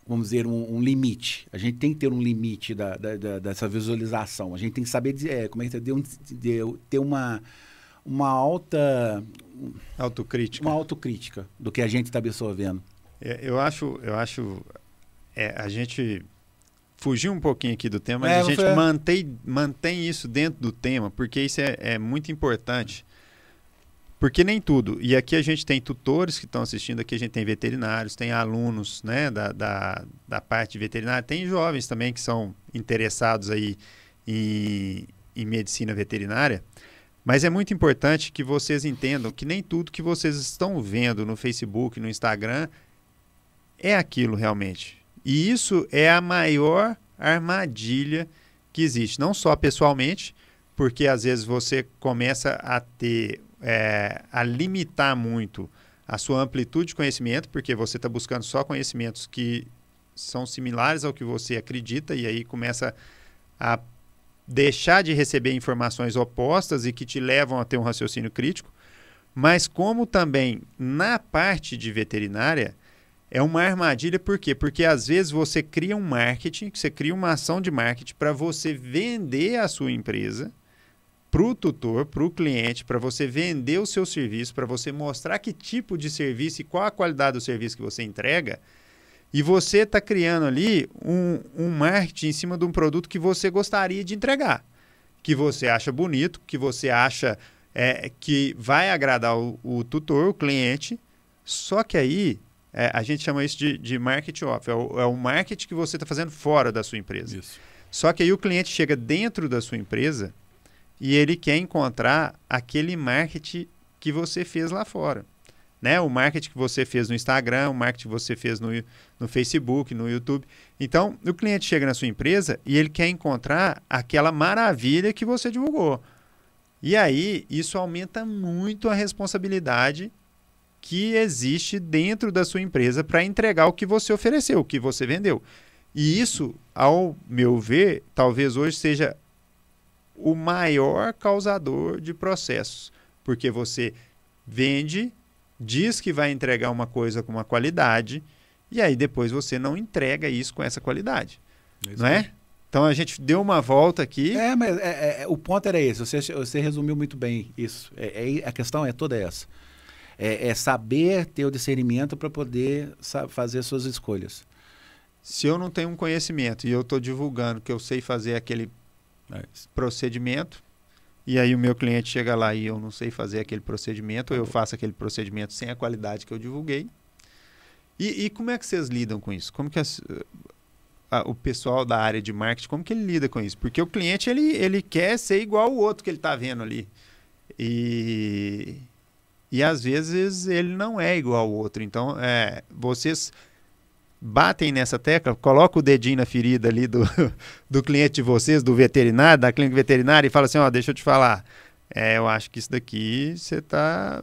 vamos dizer, um limite. A gente tem que ter um limite dessa visualização. A gente tem que saber ter autocrítica. Uma autocrítica do que a gente está absorvendo. Eu acho a gente fugiu um pouquinho aqui do tema, mas a gente mantém isso dentro do tema, porque isso é muito importante. Porque nem tudo. E aqui a gente tem tutores que estão assistindo, aqui a gente tem veterinários, tem alunos, né, da parte veterinária, tem jovens também que são interessados aí em medicina veterinária. Mas é muito importante que vocês entendam que nem tudo que vocês estão vendo no Facebook, no Instagram, é aquilo realmente. E isso é a maior armadilha que existe. Não só pessoalmente, porque às vezes você começa a limitar muito a sua amplitude de conhecimento, porque você está buscando só conhecimentos que são similares ao que você acredita, e aí começa a deixar de receber informações opostas e que te levam a ter um raciocínio crítico, mas como também na parte de veterinária é uma armadilha. Por quê? Porque às vezes você cria um marketing, você cria uma ação de marketing para você vender a sua empresa para o tutor, para o cliente, para você vender o seu serviço, para você mostrar que tipo de serviço e qual a qualidade do serviço que você entrega. E você está criando ali um marketing em cima de um produto que você gostaria de entregar, que você acha bonito, que você acha que vai agradar o tutor, o cliente. Só que aí a gente chama isso de marketing off, é o marketing que você está fazendo fora da sua empresa. Isso. Só que aí o cliente chega dentro da sua empresa e ele quer encontrar aquele marketing que você fez lá fora. Né? O marketing que você fez no Instagram, o marketing que você fez no Facebook, no YouTube. Então, o cliente chega na sua empresa e ele quer encontrar aquela maravilha que você divulgou. E aí, isso aumenta muito a responsabilidade que existe dentro da sua empresa para entregar o que você ofereceu, o que você vendeu. E isso, ao meu ver, talvez hoje seja o maior causador de processos. Porque você vende, diz que vai entregar uma coisa com uma qualidade, e aí depois você não entrega isso com essa qualidade. Não é? Então a gente deu uma volta aqui. Mas o ponto era esse, você resumiu muito bem isso. A questão é toda essa. É saber ter o discernimento para poder fazer suas escolhas. Se eu não tenho um conhecimento e eu estou divulgando que eu sei fazer aquele procedimento, e aí o meu cliente chega lá e eu não sei fazer aquele procedimento, ou eu faço aquele procedimento sem a qualidade que eu divulguei. E como é que vocês lidam com isso? Como que o pessoal da área de marketing, como que ele lida com isso? Porque o cliente, ele quer ser igual ao outro que ele está vendo ali. E às vezes ele não é igual ao outro. Então, vocês batem nessa tecla, colocam o dedinho na ferida ali do cliente de vocês, do veterinário, da clínica veterinária, e fala assim, deixa eu te falar, eu acho que isso daqui você está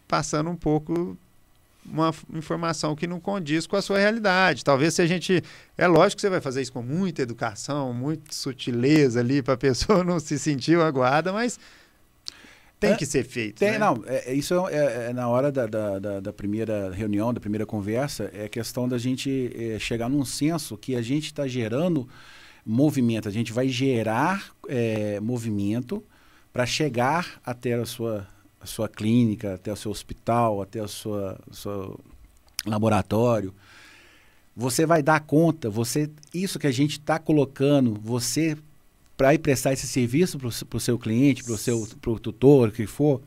passando um pouco uma informação que não condiz com a sua realidade. Talvez se a gente... É lógico que você vai fazer isso com muita educação, muita sutileza ali, para a pessoa não se sentir magoada, mas tem que ser feito. Né? Não, isso na hora da primeira reunião, da primeira conversa, é questão da gente chegar num senso que a gente está gerando movimento, a gente vai gerar movimento para chegar até a sua clínica, até o seu hospital, até o seu laboratório. Você vai dar conta, isso que a gente está colocando, você... para ir prestar esse serviço para o seu cliente, para o tutor, o que for,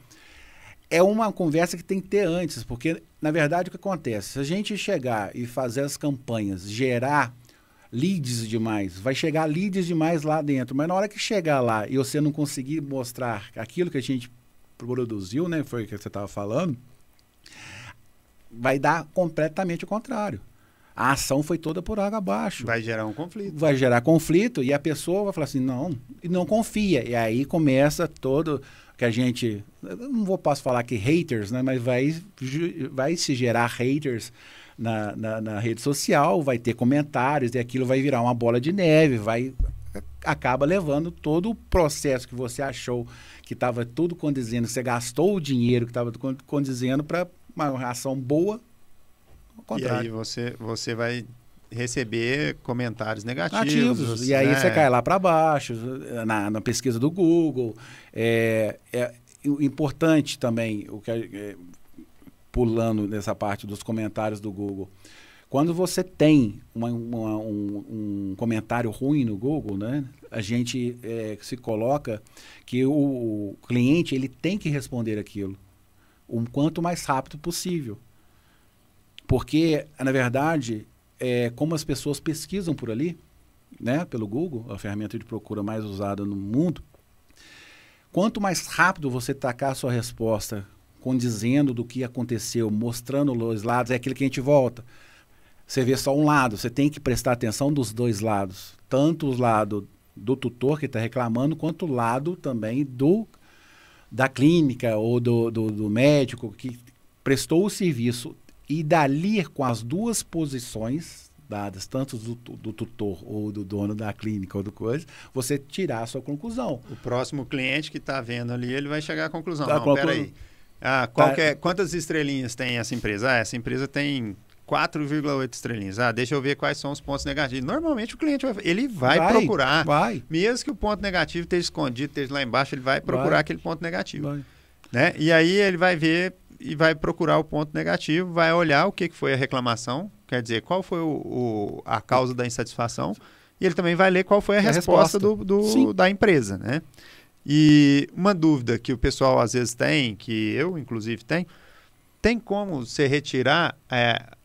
é uma conversa que tem que ter antes, porque, na verdade, o que acontece? Se a gente chegar e fazer as campanhas, gerar leads demais, vai chegar leads demais lá dentro, mas na hora que chegar lá e você não conseguir mostrar aquilo que a gente produziu, né, foi o que você estava falando, vai dar completamente o contrário. A ação foi toda por água abaixo. Vai gerar um conflito. Vai gerar conflito e a pessoa vai falar assim, não confia. E aí começa todo que a gente, posso falar que haters, né? Mas vai se gerar haters na rede social, vai ter comentários e aquilo vai virar uma bola de neve, acaba levando todo o processo que você achou que estava tudo condizendo, que você gastou o dinheiro que estava condizendo para uma ação boa. E aí você vai receber comentários negativos. E aí você cai lá para baixo, na pesquisa do Google. importante também, pulando nessa parte dos comentários do Google, quando você tem um comentário ruim no Google, né, a gente se coloca que o cliente ele tem que responder aquilo o quanto mais rápido possível. Porque, na verdade, como as pessoas pesquisam por ali, né, pelo Google, a ferramenta de procura mais usada no mundo, quanto mais rápido você tacar a sua resposta, condizendo do que aconteceu, mostrando os lados, é aquilo que a gente volta. Você vê só um lado, você tem que prestar atenção dos dois lados. Tanto o lado do tutor que está reclamando, quanto o lado também da clínica ou do médico que prestou o serviço. E dali, com as duas posições dadas, tanto do tutor ou do dono da clínica ou do coisa, você tirar a sua conclusão. O próximo cliente que está vendo ali, ele vai chegar à conclusão. Não, peraí. Quantas estrelinhas tem essa empresa? Essa empresa tem 4,8 estrelinhas. Deixa eu ver quais são os pontos negativos. Normalmente o cliente vai procurar. Mesmo que o ponto negativo esteja escondido, esteja lá embaixo, ele vai procurar aquele ponto negativo. Né? E aí ele vai ver e vai procurar o ponto negativo, vai olhar o que foi a reclamação, quer dizer, qual foi a causa da insatisfação, e ele também vai ler qual foi a resposta da empresa. Né? E uma dúvida que o pessoal às vezes tem, que eu inclusive tenho, tem como você retirar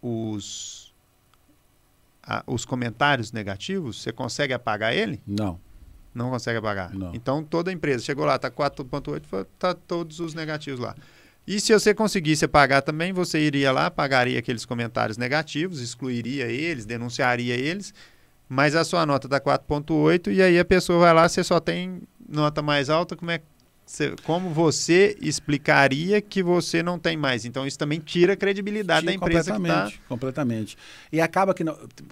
os comentários negativos? Você consegue apagar ele? Não. Não consegue apagar? Não. Então, toda a empresa chegou lá, está 4.8, está todos os negativos lá. E se você conseguisse apagar também, você iria lá, apagaria aqueles comentários negativos, excluiria eles, denunciaria eles, mas a sua nota está 4.8 e aí a pessoa vai lá, você só tem nota mais alta, como você explicaria que você não tem mais? Então, isso também tira a credibilidade da empresa que está... Completamente. E acaba que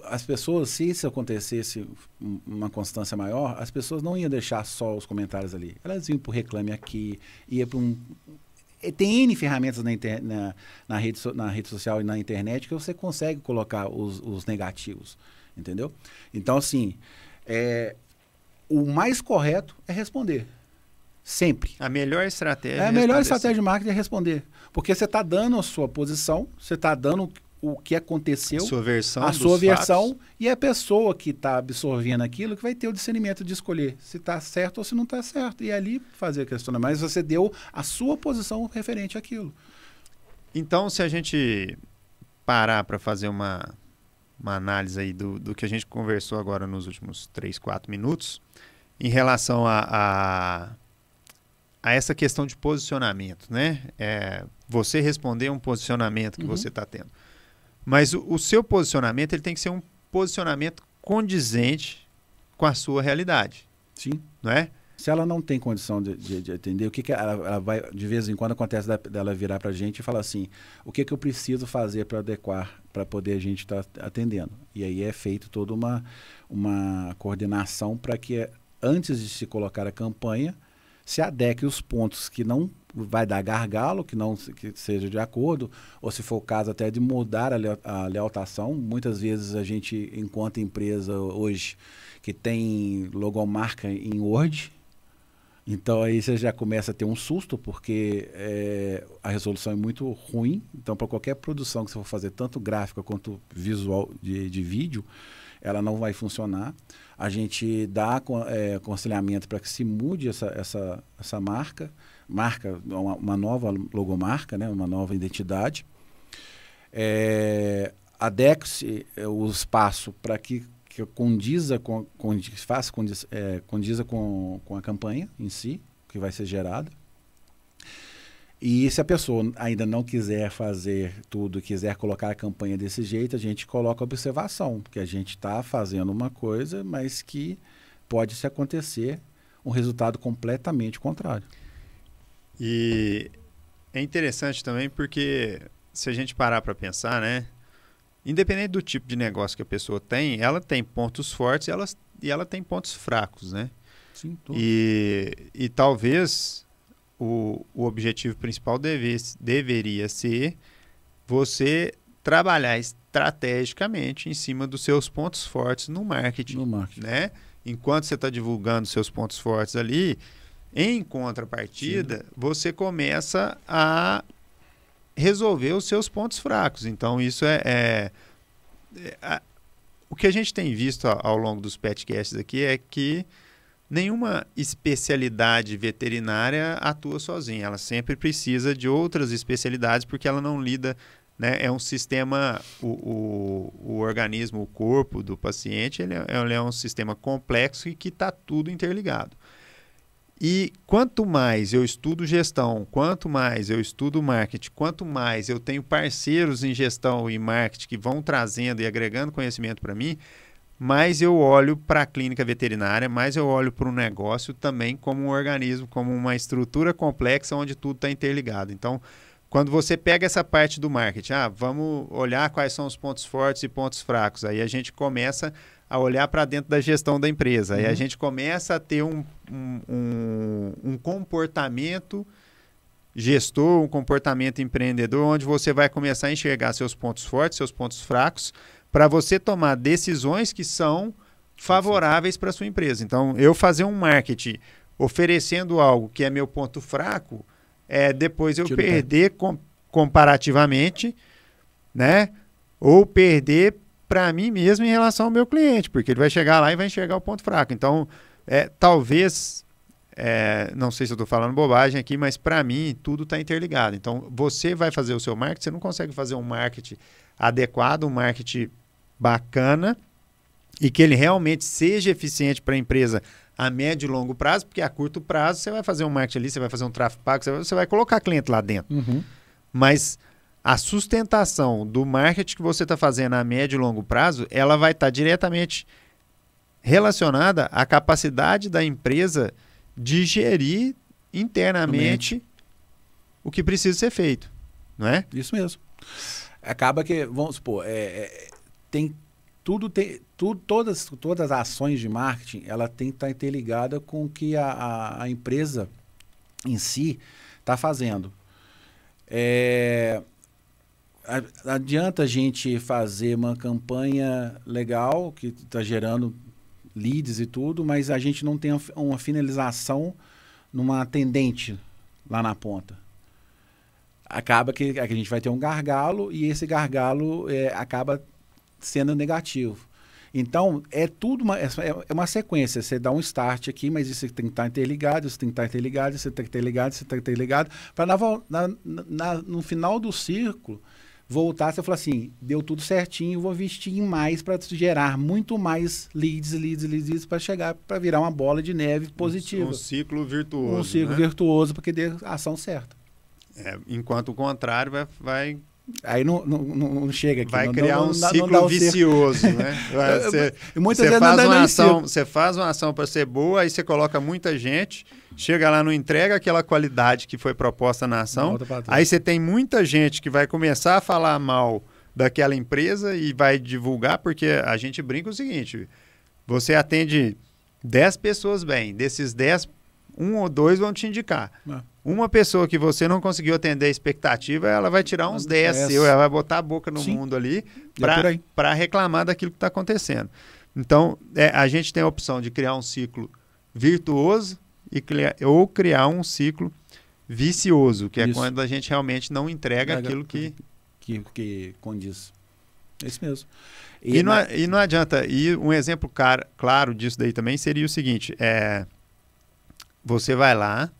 as pessoas, se isso acontecesse uma constância maior, as pessoas não iam deixar só os comentários ali. Elas iam para o Reclame Aqui, ia para tem N ferramentas na rede social e na internet que você consegue colocar os negativos, entendeu? Então, assim, o mais correto é responder. Sempre. A melhor estratégia. A melhor estratégia de marketing é responder. Porque você está dando a sua posição, você está dando o que aconteceu, a sua versão, e a pessoa que está absorvendo aquilo que vai ter o discernimento de escolher se está certo ou se não está certo. E ali fazer a questão. Mas você deu a sua posição referente àquilo. Então, se a gente parar para fazer uma análise aí do que a gente conversou agora nos últimos 3, 4 minutos, em relação a essa questão de posicionamento, né? Você responder um posicionamento que você está tendo. Mas o seu posicionamento ele tem que ser um posicionamento condizente com a sua realidade. Sim. Não é? Se ela não tem condição de atender, o que ela vai, de vez em quando acontece dela virar para a gente e falar assim, o que eu preciso fazer para adequar, para poder a gente estar atendendo? E aí é feito toda uma coordenação para que antes de se colocar a campanha, se adeque os pontos que não vai dar gargalo, que seja de acordo, ou se for o caso até de mudar a lealtação. Muitas vezes a gente encontra empresa hoje que tem logomarca em Word, então aí você já começa a ter um susto, porque a resolução é muito ruim. Então, para qualquer produção que você for fazer, tanto gráfica quanto visual de vídeo, ela não vai funcionar. A gente dá aconselhamento para que se mude essa marca, uma nova logomarca, né, uma nova identidade. Adeque-se o espaço para que condiza com a campanha em si, que vai ser gerada. E se a pessoa ainda não quiser fazer tudo, quiser colocar a campanha desse jeito, a gente coloca observação, que a gente está fazendo uma coisa, mas que pode se acontecer um resultado completamente contrário. E é interessante também porque se a gente parar para pensar, né, independente do tipo de negócio que a pessoa tem, ela tem pontos fortes e ela tem pontos fracos, né? Sim, tudo. E talvez o objetivo principal deveria ser você trabalhar estrategicamente em cima dos seus pontos fortes no marketing. Né? Enquanto você está divulgando seus pontos fortes ali, Em contrapartida, você começa a resolver os seus pontos fracos. Então, isso o que a gente tem visto ao longo dos podcasts aqui é que nenhuma especialidade veterinária atua sozinha. Ela sempre precisa de outras especialidades porque ela não lida, né? É um sistema, o organismo, o corpo do paciente, ele é um sistema complexo e que está tudo interligado. E quanto mais eu estudo gestão, quanto mais eu estudo marketing, quanto mais eu tenho parceiros em gestão e marketing que vão trazendo e agregando conhecimento para mim, mais eu olho para a clínica veterinária, mais eu olho para o negócio também como um organismo, como uma estrutura complexa onde tudo está interligado. Então, quando você pega essa parte do marketing, vamos olhar quais são os pontos fortes e pontos fracos, aí a gente começa a olhar para dentro da gestão da empresa. Aí a gente começa a ter um comportamento gestor, um comportamento empreendedor, onde você vai começar a enxergar seus pontos fortes, seus pontos fracos, para você tomar decisões que são favoráveis para a sua empresa. Então, eu fazer um marketing oferecendo algo que é meu ponto fraco, depois eu perder comparativamente, né? Ou perder para mim mesmo em relação ao meu cliente, porque ele vai chegar lá e vai enxergar o ponto fraco. Então, talvez, não sei se eu estou falando bobagem aqui, mas para mim tudo está interligado. Então, você vai fazer o seu marketing, você não consegue fazer um marketing adequado, um marketing bacana e que ele realmente seja eficiente para a empresa a médio e longo prazo, porque a curto prazo você vai fazer um marketing ali, você vai fazer um tráfego pago, você vai colocar cliente lá dentro. Uhum. Mas a sustentação do marketing que você está fazendo a médio e longo prazo, ela vai estar diretamente relacionada à capacidade da empresa de gerir internamente o que precisa ser feito, não é? Isso mesmo. Acaba que, vamos supor, todas as ações de marketing, ela tem que estar interligada com o que a empresa em si está fazendo. Adianta a gente fazer uma campanha legal, que está gerando leads e tudo, mas a gente não tem uma finalização numa atendente lá na ponta. Acaba que a gente vai ter um gargalo e esse gargalo acaba sendo negativo. Então, é uma sequência. Você dá um start aqui, mas isso tem que estar interligado, isso tem que estar interligado, isso tem que estar interligado, isso tem que estar interligado, para no final do círculo, voltar, você falar assim, deu tudo certinho, vou investir em mais para gerar muito mais leads para chegar, para virar uma bola de neve positiva. Um ciclo virtuoso. Um ciclo virtuoso, porque dê a ação certa. Enquanto o contrário vai aí não chega aqui. Vai criar um ciclo vicioso, né? Você faz uma ação para ser boa, aí você coloca muita gente, chega lá, não entrega aquela qualidade que foi proposta na ação, aí você tem muita gente que vai começar a falar mal daquela empresa e vai divulgar, porque a gente brinca o seguinte, você atende 10 pessoas bem, desses 10, 1 ou 2 vão te indicar. Uma pessoa que você não conseguiu atender a expectativa, ela vai tirar uns 10 seu, ela vai botar a boca no mundo ali para reclamar daquilo que está acontecendo. Então, a gente tem a opção de criar um ciclo virtuoso ou criar um ciclo vicioso, que é quando a gente realmente não entrega aquilo que condiz. É isso mesmo. E não adianta. E um exemplo claro disso daí também seria o seguinte, você vai lá,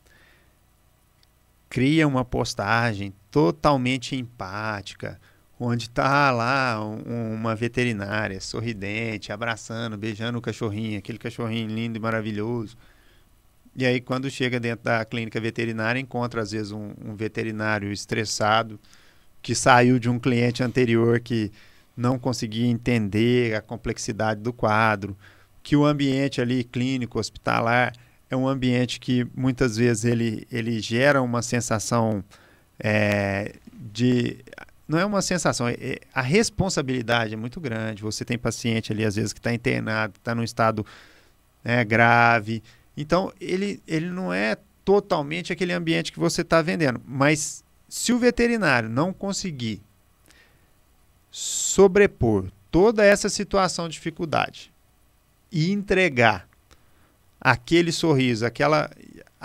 cria uma postagem totalmente empática, onde está lá uma veterinária sorridente, abraçando, beijando o cachorrinho, aquele cachorrinho lindo e maravilhoso. E aí, quando chega dentro da clínica veterinária, encontra, às vezes, um veterinário estressado, que saiu de um cliente anterior que não conseguia entender a complexidade do quadro, que o ambiente ali clínico, hospitalar, é um ambiente que muitas vezes ele gera uma sensação não é uma sensação, a responsabilidade é muito grande. Você tem paciente ali, às vezes, que está internado, está num estado grave. Então, ele não é totalmente aquele ambiente que você está vendendo. Mas se o veterinário não conseguir sobrepor toda essa situação de dificuldade e entregar aquele sorriso,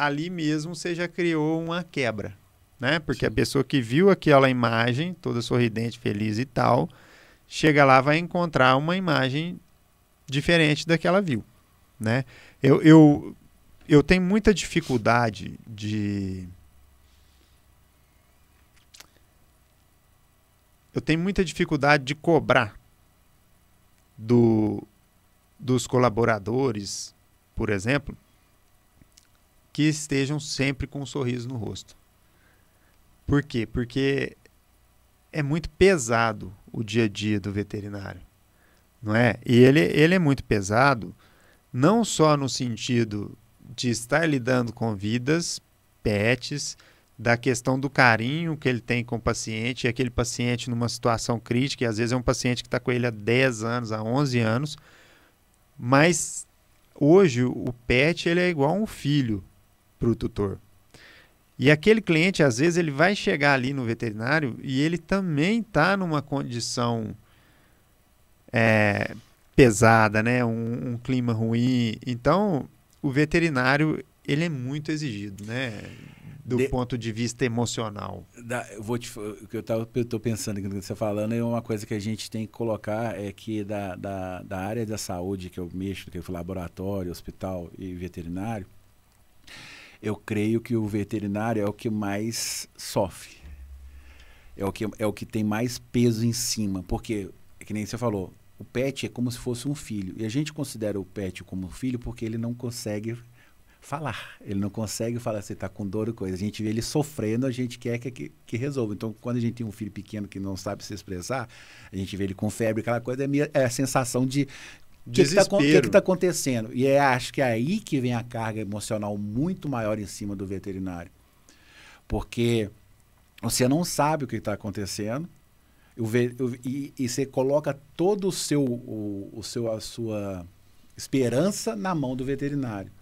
ali mesmo você já criou uma quebra, né? Porque Sim. a pessoa que viu aquela imagem, toda sorridente, feliz e tal, chega lá, vai encontrar uma imagem diferente da que ela viu, né? Eu tenho muita dificuldade de... Eu tenho muita dificuldade de cobrar dos colaboradores, por exemplo, que estejam sempre com um sorriso no rosto. Por quê? Porque é muito pesado o dia a dia do veterinário, não é? E ele é muito pesado não só no sentido de estar lidando com vidas, pets, da questão do carinho que ele tem com o paciente, e aquele paciente numa situação crítica, e às vezes é um paciente que está com ele há 10 anos, há 11 anos, mas hoje o pet ele é igual um filho para o tutor. E aquele cliente, às vezes, ele vai chegar ali no veterinário e ele também está numa condição pesada, né? Um clima ruim. Então, o veterinário ele é muito exigido, né? Do ponto de vista emocional. O que eu estou pensando aqui no que você está falando é uma coisa que a gente tem que colocar, é que da área da saúde que eu mexo, que é o laboratório, hospital e veterinário, eu creio que o veterinário é o que mais sofre. É o que tem mais peso em cima. Porque, que nem você falou, o pet é como se fosse um filho. E a gente considera o pet como um filho porque ele não consegue falar. Ele não consegue falar se está com dor ou coisa. A gente vê ele sofrendo, a gente quer que resolva. Então, quando a gente tem um filho pequeno que não sabe se expressar, a gente vê ele com febre, aquela coisa, é a sensação de... O que está acontecendo? E acho que é aí que vem a carga emocional muito maior em cima do veterinário. Porque você não sabe o que está acontecendo e você coloca todo a sua esperança na mão do veterinário.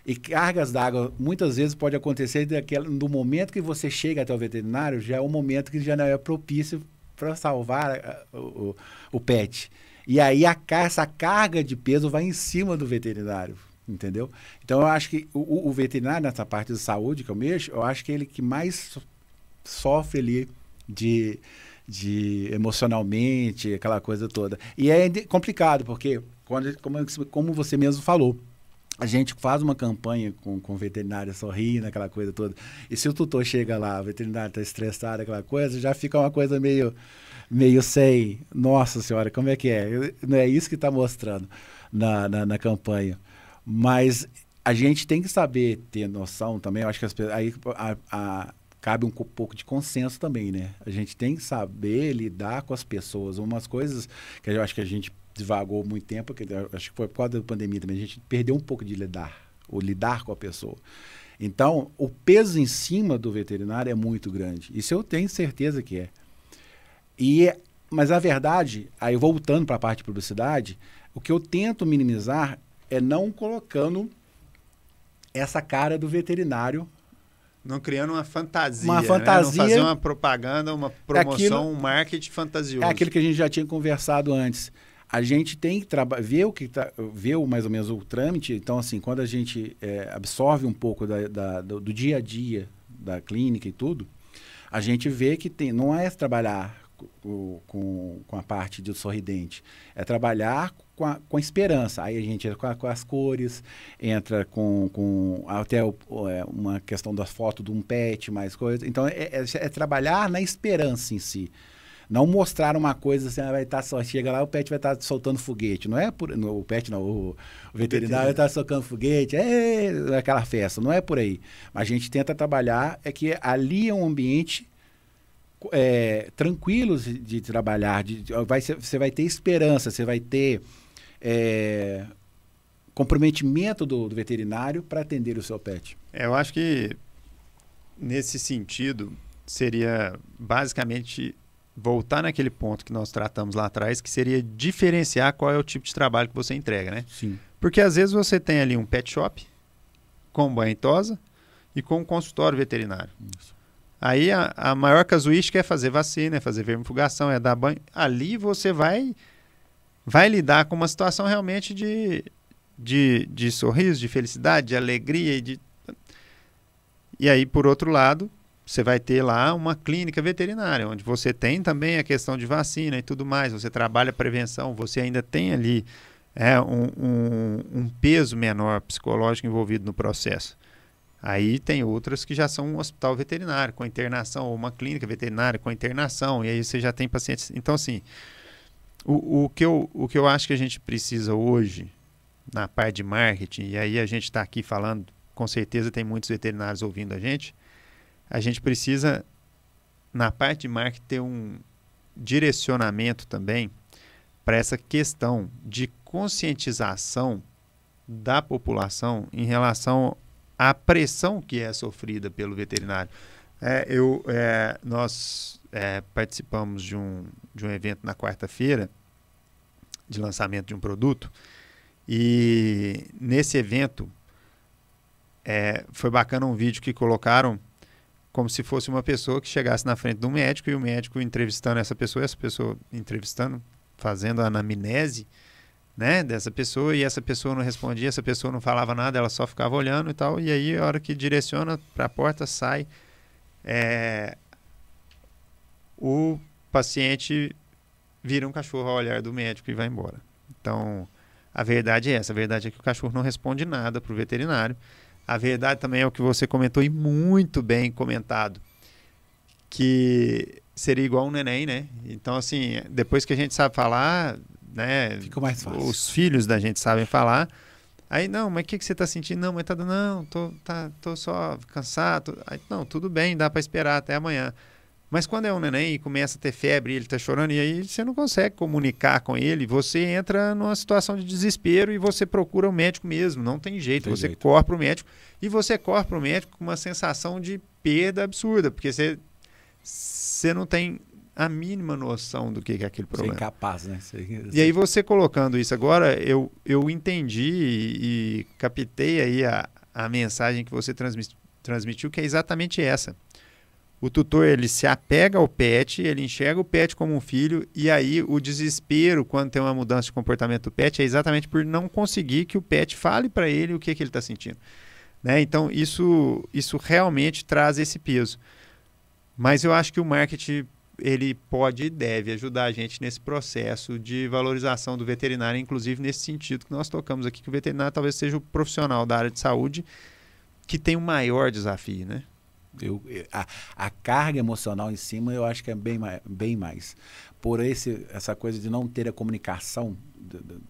E cargas d'água, muitas vezes pode acontecer do momento que você chega até o veterinário, já é um momento que já não é propício para salvar o pet. E aí essa carga de peso vai em cima do veterinário, entendeu? Então eu acho que o veterinário, nessa parte de saúde que eu mexo, eu acho que é ele que mais sofre ali de emocionalmente, aquela coisa toda. E é complicado, porque, como você mesmo falou, a gente faz uma campanha com o veterinário sorrindo, aquela coisa toda. E se o tutor chega lá, o veterinário está estressado, aquela coisa, já fica uma coisa meio sem, nossa senhora, como é que é? Não é isso que está mostrando na campanha. Mas a gente tem que saber ter noção também, eu acho que aí cabe um pouco de consenso também, né? A gente tem que saber lidar com as pessoas. Umas coisas que eu acho que a gente devagou muito tempo, que acho que foi por causa da pandemia também, a gente perdeu um pouco de lidar com a pessoa. Então, o peso em cima do veterinário é muito grande. Isso eu tenho certeza que é. Mas a verdade, aí voltando para a parte de publicidade, o que eu tento minimizar é não colocando essa cara do veterinário. Não criando uma fantasia. Uma fantasia. Né? Não fazer uma propaganda, uma promoção, um marketing fantasioso. É aquilo que a gente já tinha conversado antes. A gente tem que ver mais ou menos o trâmite. Então, assim, quando a gente absorve um pouco do dia a dia da clínica e tudo, a gente vê que não é trabalhar com a parte do sorridente, é trabalhar com a esperança. Aí a gente entra com as cores, entra com até uma questão da foto de um pet, mais coisa. Então, é trabalhar na esperança em si. Não mostrar uma coisa assim, chega lá, o pet vai estar soltando foguete. Não é o pet não, o veterinário vai estar soltando foguete, aquela festa, não é por aí. Mas a gente tenta trabalhar, é que ali é um ambiente tranquilo de trabalhar, você vai ter esperança, você vai ter comprometimento do veterinário para atender o seu pet. Eu acho que, nesse sentido, seria basicamente voltar naquele ponto que nós tratamos lá atrás, que seria diferenciar qual é o tipo de trabalho que você entrega, né? Sim. Porque às vezes você tem ali um pet shop com banho e tosa e com um consultório veterinário. Isso. Aí a maior casuística é fazer vacina, é fazer vermifugação, é dar banho. Ali você vai lidar com uma situação realmente de sorriso, de felicidade, de alegria. E aí, por outro lado, você vai ter lá uma clínica veterinária, onde você tem também a questão de vacina e tudo mais, você trabalha prevenção, você ainda tem ali um peso menor psicológico envolvido no processo. Aí tem outras que já são um hospital veterinário com internação, ou uma clínica veterinária com internação, e aí você já tem pacientes. Então, assim, o que eu acho que a gente precisa hoje, na parte de marketing, e aí a gente está aqui falando, com certeza tem muitos veterinários ouvindo a gente precisa, na parte de marketing, ter um direcionamento também para essa questão de conscientização da população em relação à pressão que é sofrida pelo veterinário. Nós participamos de um evento na quarta-feira de lançamento de um produto, e nesse evento foi bacana um vídeo que colocaram como se fosse uma pessoa que chegasse na frente de um médico e o médico entrevistando essa pessoa entrevistando, fazendo a anamnese, né, dessa pessoa, e essa pessoa não respondia, essa pessoa não falava nada, ela só ficava olhando e tal, e aí a hora que direciona para a porta, sai, o paciente vira um cachorro ao olhar do médico e vai embora. Então, a verdade é essa, a verdade é que o cachorro não responde nada para o veterinário. A verdade também é o que você comentou, e muito bem comentado, que seria igual um neném, né? Então, assim, depois que a gente sabe falar, né? Fica mais fácil. Os filhos da gente sabem falar. Aí, não, mas o que você está sentindo? Não, mas tô só cansado. Aí, não, tudo bem, dá para esperar até amanhã. Mas quando é um neném e começa a ter febre, ele está chorando, e aí você não consegue comunicar com ele, você entra numa situação de desespero e você procura o médico mesmo, não tem jeito, você corre para o médico, e você corre para o médico com uma sensação de perda absurda, porque você não tem a mínima noção do que é aquele problema. Você é incapaz, né? E aí você colocando isso agora, eu entendi e captei aí a mensagem que você transmitiu, que é exatamente essa. O tutor, ele se apega ao pet, ele enxerga o pet como um filho, e aí o desespero quando tem uma mudança de comportamento do pet é exatamente por não conseguir que o pet fale para ele o que ele está sentindo, né? Então isso realmente traz esse peso. Mas eu acho que o marketing, ele pode e deve ajudar a gente nesse processo de valorização do veterinário, inclusive nesse sentido que nós tocamos aqui, que o veterinário talvez seja o profissional da área de saúde que tem o maior desafio, né? A carga emocional em cima eu acho que é bem mais. Por essa coisa de não ter a comunicação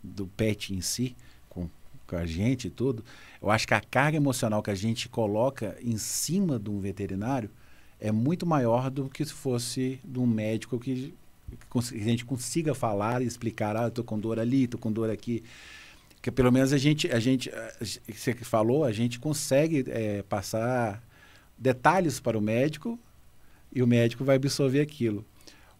do pet em si, com a gente e tudo, eu acho que a carga emocional que a gente coloca em cima de um veterinário é muito maior do que se fosse de um médico que a gente consiga falar e explicar, eu estou com dor ali, estou com dor aqui. Que pelo menos você falou, a gente consegue passar detalhes para o médico e o médico vai absorver aquilo.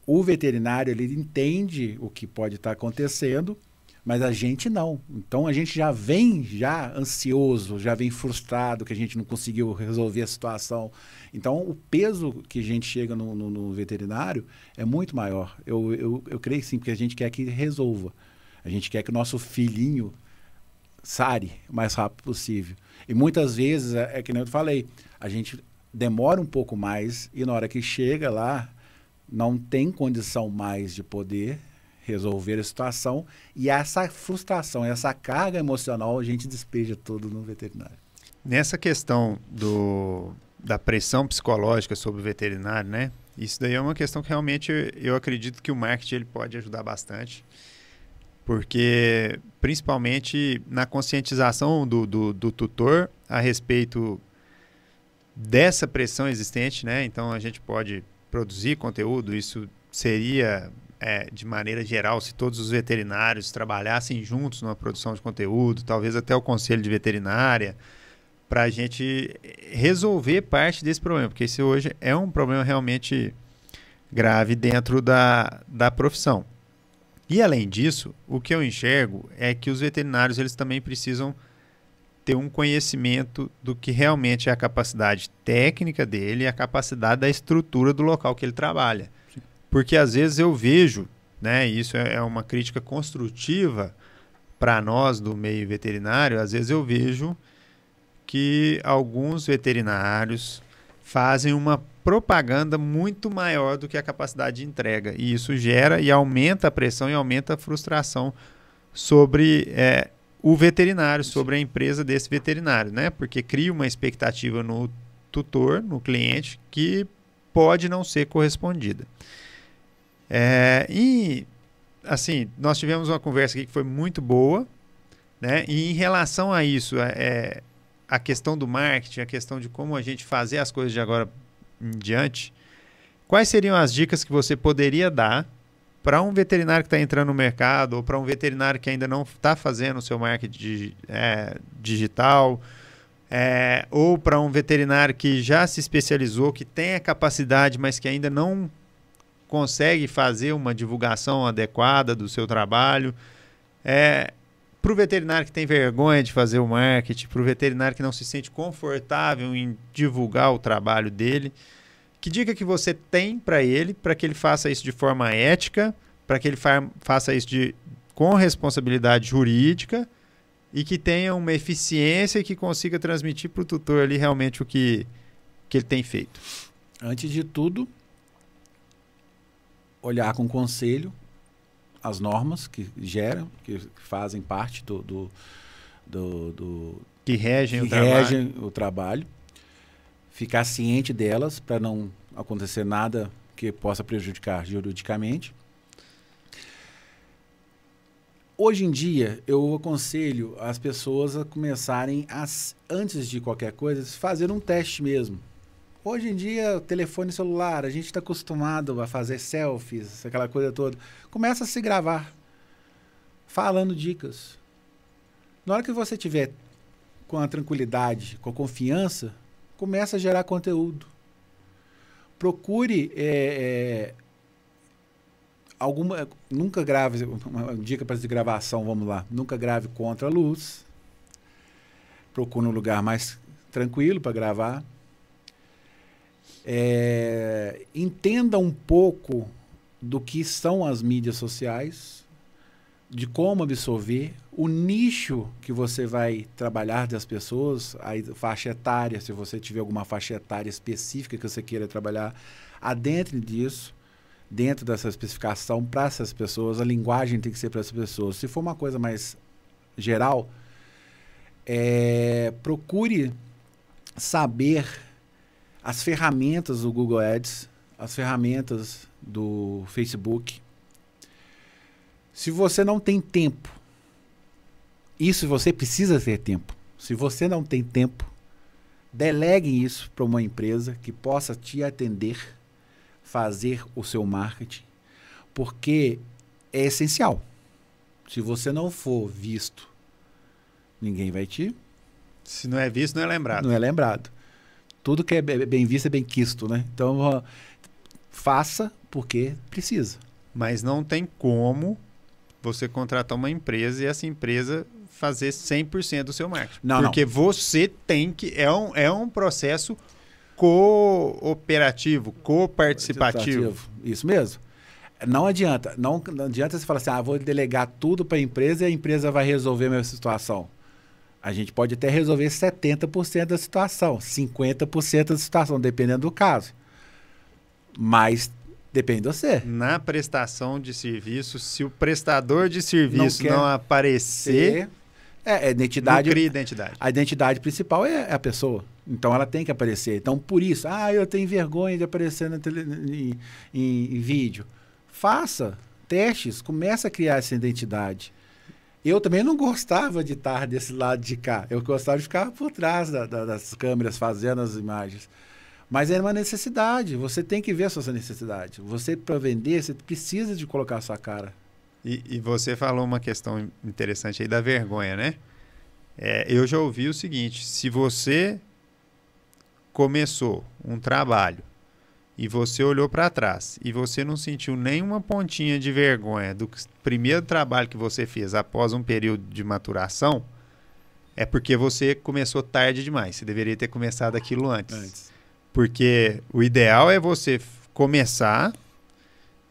O veterinário, ele entende o que pode estar acontecendo, mas a gente não. Então a gente já vem ansioso, já vem frustrado que a gente não conseguiu resolver a situação. Então o peso que a gente chega no veterinário é muito maior. Eu creio sim, porque a gente quer que resolva. A gente quer que o nosso filhinho sare o mais rápido possível. E muitas vezes, que nem eu falei, a gente demora um pouco mais e na hora que chega lá, não tem condição mais de poder resolver a situação, e essa frustração, essa carga emocional, a gente despeja tudo no veterinário. Nessa questão da pressão psicológica sobre o veterinário, né? Isso daí é uma questão que realmente eu acredito que o marketing ele pode ajudar bastante. Porque, principalmente na conscientização do tutor a respeito dessa pressão existente, né? Então, a gente pode produzir conteúdo, isso seria, de maneira geral, se todos os veterinários trabalhassem juntos numa produção de conteúdo, talvez até o conselho de veterinária, para a gente resolver parte desse problema, porque esse hoje é um problema realmente grave dentro da profissão. E, além disso, o que eu enxergo é que os veterinários eles também precisam ter um conhecimento do que realmente é a capacidade técnica dele e a capacidade da estrutura do local que ele trabalha. Sim. Porque, às vezes, eu vejo, né, isso é uma crítica construtiva para nós do meio veterinário, às vezes eu vejo que alguns veterinários fazem uma propaganda muito maior do que a capacidade de entrega. E isso gera e aumenta a pressão e aumenta a frustração sobre o veterinário, sobre a empresa desse veterinário, né? Porque cria uma expectativa no tutor, no cliente, que pode não ser correspondida. E, assim, nós tivemos uma conversa aqui que foi muito boa, né? E em relação a isso, a questão do marketing, a questão de como a gente fazer as coisas de agora em diante, quais seriam as dicas que você poderia dar para um veterinário que está entrando no mercado ou para um veterinário que ainda não está fazendo o seu marketing digital, ou para um veterinário que já se especializou, que tem a capacidade, mas que ainda não consegue fazer uma divulgação adequada do seu trabalho, para o veterinário que tem vergonha de fazer o marketing, para o veterinário que não se sente confortável em divulgar o trabalho dele, que dica que você tem para ele, para que ele faça isso de forma ética, para que ele faça isso com responsabilidade jurídica e que tenha uma eficiência e que consiga transmitir para o tutor ali realmente o que ele tem feito? Antes de tudo, olhar com conselho as normas que geram, que fazem parte que regem o trabalho. Ficar ciente delas para não acontecer nada que possa prejudicar juridicamente. Hoje em dia, eu aconselho as pessoas a começarem, antes de qualquer coisa, fazer um teste mesmo. Hoje em dia, telefone celular, a gente está acostumado a fazer selfies, aquela coisa toda. Começa a se gravar, falando dicas. Na hora que você tiver com a tranquilidade, com a confiança, começa a gerar conteúdo. Procure nunca grave, uma dica para de gravação, vamos lá. Nunca grave contra a luz. Procure um lugar mais tranquilo para gravar. Entenda um pouco do que são as mídias sociais, de como absorver, o nicho que você vai trabalhar das pessoas, a faixa etária, se você tiver alguma faixa etária específica que você queira trabalhar, adentre disso, dentro dessa especificação para essas pessoas, a linguagem tem que ser para essas pessoas. Se for uma coisa mais geral, procure saber as ferramentas do Google Ads, as ferramentas do Facebook. Se você não tem tempo, isso você precisa ter tempo. Se você não tem tempo, delegue isso para uma empresa que possa te atender, fazer o seu marketing, porque é essencial. Se você não for visto, ninguém vai te... Se não é visto, não é lembrado. Não é lembrado. Tudo que é bem visto é bem quisto, né? Então, faça porque precisa. Mas não tem como você contratar uma empresa e essa empresa fazer 100% do seu marketing. Porque você tem que... É um processo cooperativo, coparticipativo. Isso mesmo. Não adianta. Não adianta você falar assim, vou delegar tudo para a empresa e a empresa vai resolver a minha situação. A gente pode até resolver 70% da situação, 50% da situação, dependendo do caso. Mas depende de você. Na prestação de serviço, se o prestador de serviço não aparecer... identidade, não cria identidade. A identidade principal é a pessoa. Então, ela tem que aparecer. Então, por isso, eu tenho vergonha de aparecer em vídeo. Faça testes, comece a criar essa identidade. Eu também não gostava de estar desse lado de cá. Eu gostava de ficar por trás das câmeras, fazendo as imagens. Mas é uma necessidade. Você tem que ver a sua necessidade. Você, para vender, você precisa de colocar a sua cara. E você falou uma questão interessante aí da vergonha, né? Eu já ouvi o seguinte, se você começou um trabalho e você olhou para trás e você não sentiu nenhuma pontinha de vergonha do primeiro trabalho que você fez após um período de maturação, é porque você começou tarde demais. Você deveria ter começado aquilo antes. Porque o ideal é você começar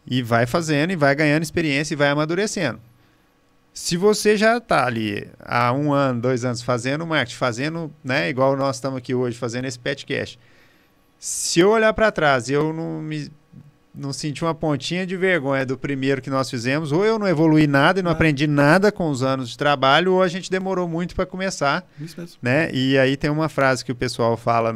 e vai fazendo, e vai ganhando experiência e vai amadurecendo. Se você já está ali há 1 ano, 2 anos fazendo marketing, fazendo, né, igual nós estamos aqui hoje, fazendo esse podcast, se eu olhar para trás e eu não senti uma pontinha de vergonha do primeiro que nós fizemos, ou eu não evoluí nada e não aprendi nada com os anos de trabalho, ou a gente demorou muito para começar. Isso mesmo. Né? E aí tem uma frase que o pessoal fala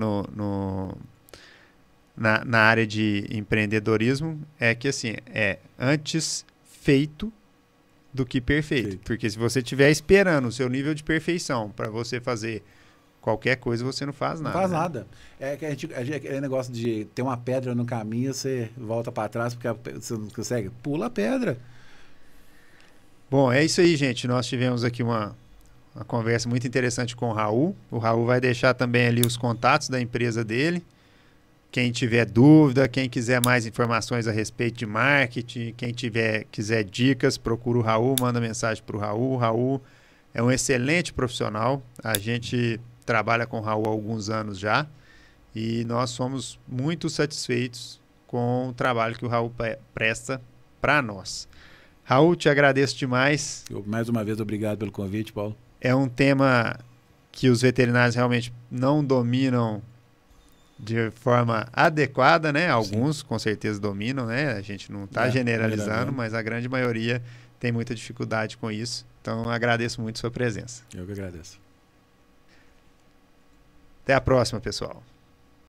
na área de empreendedorismo, é que assim, é antes feito do que perfeito. Porque se você estiver esperando o seu nível de perfeição para você fazer qualquer coisa, você não faz nada. Não faz né? nada. É que aquele negócio de ter uma pedra no caminho, você volta para trás porque você não consegue. Pula a pedra. Bom, é isso aí, gente. Nós tivemos aqui uma conversa muito interessante com o Raul. O Raul vai deixar também ali os contatos da empresa dele. Quem tiver dúvida, quem quiser mais informações a respeito de marketing, quem quiser dicas, procura o Raul, manda mensagem para o Raul. O Raul é um excelente profissional. A gente trabalha com o Raul há alguns anos já e nós somos muito satisfeitos com o trabalho que o Raul presta para nós. Raul, te agradeço demais. Mais uma vez, obrigado pelo convite, Paulo. É um tema que os veterinários realmente não dominam de forma adequada, né? Alguns com certeza dominam, né? A gente não está generalizando, mas a grande maioria tem muita dificuldade com isso. Então, agradeço muito sua presença. Eu que agradeço. Até a próxima, pessoal.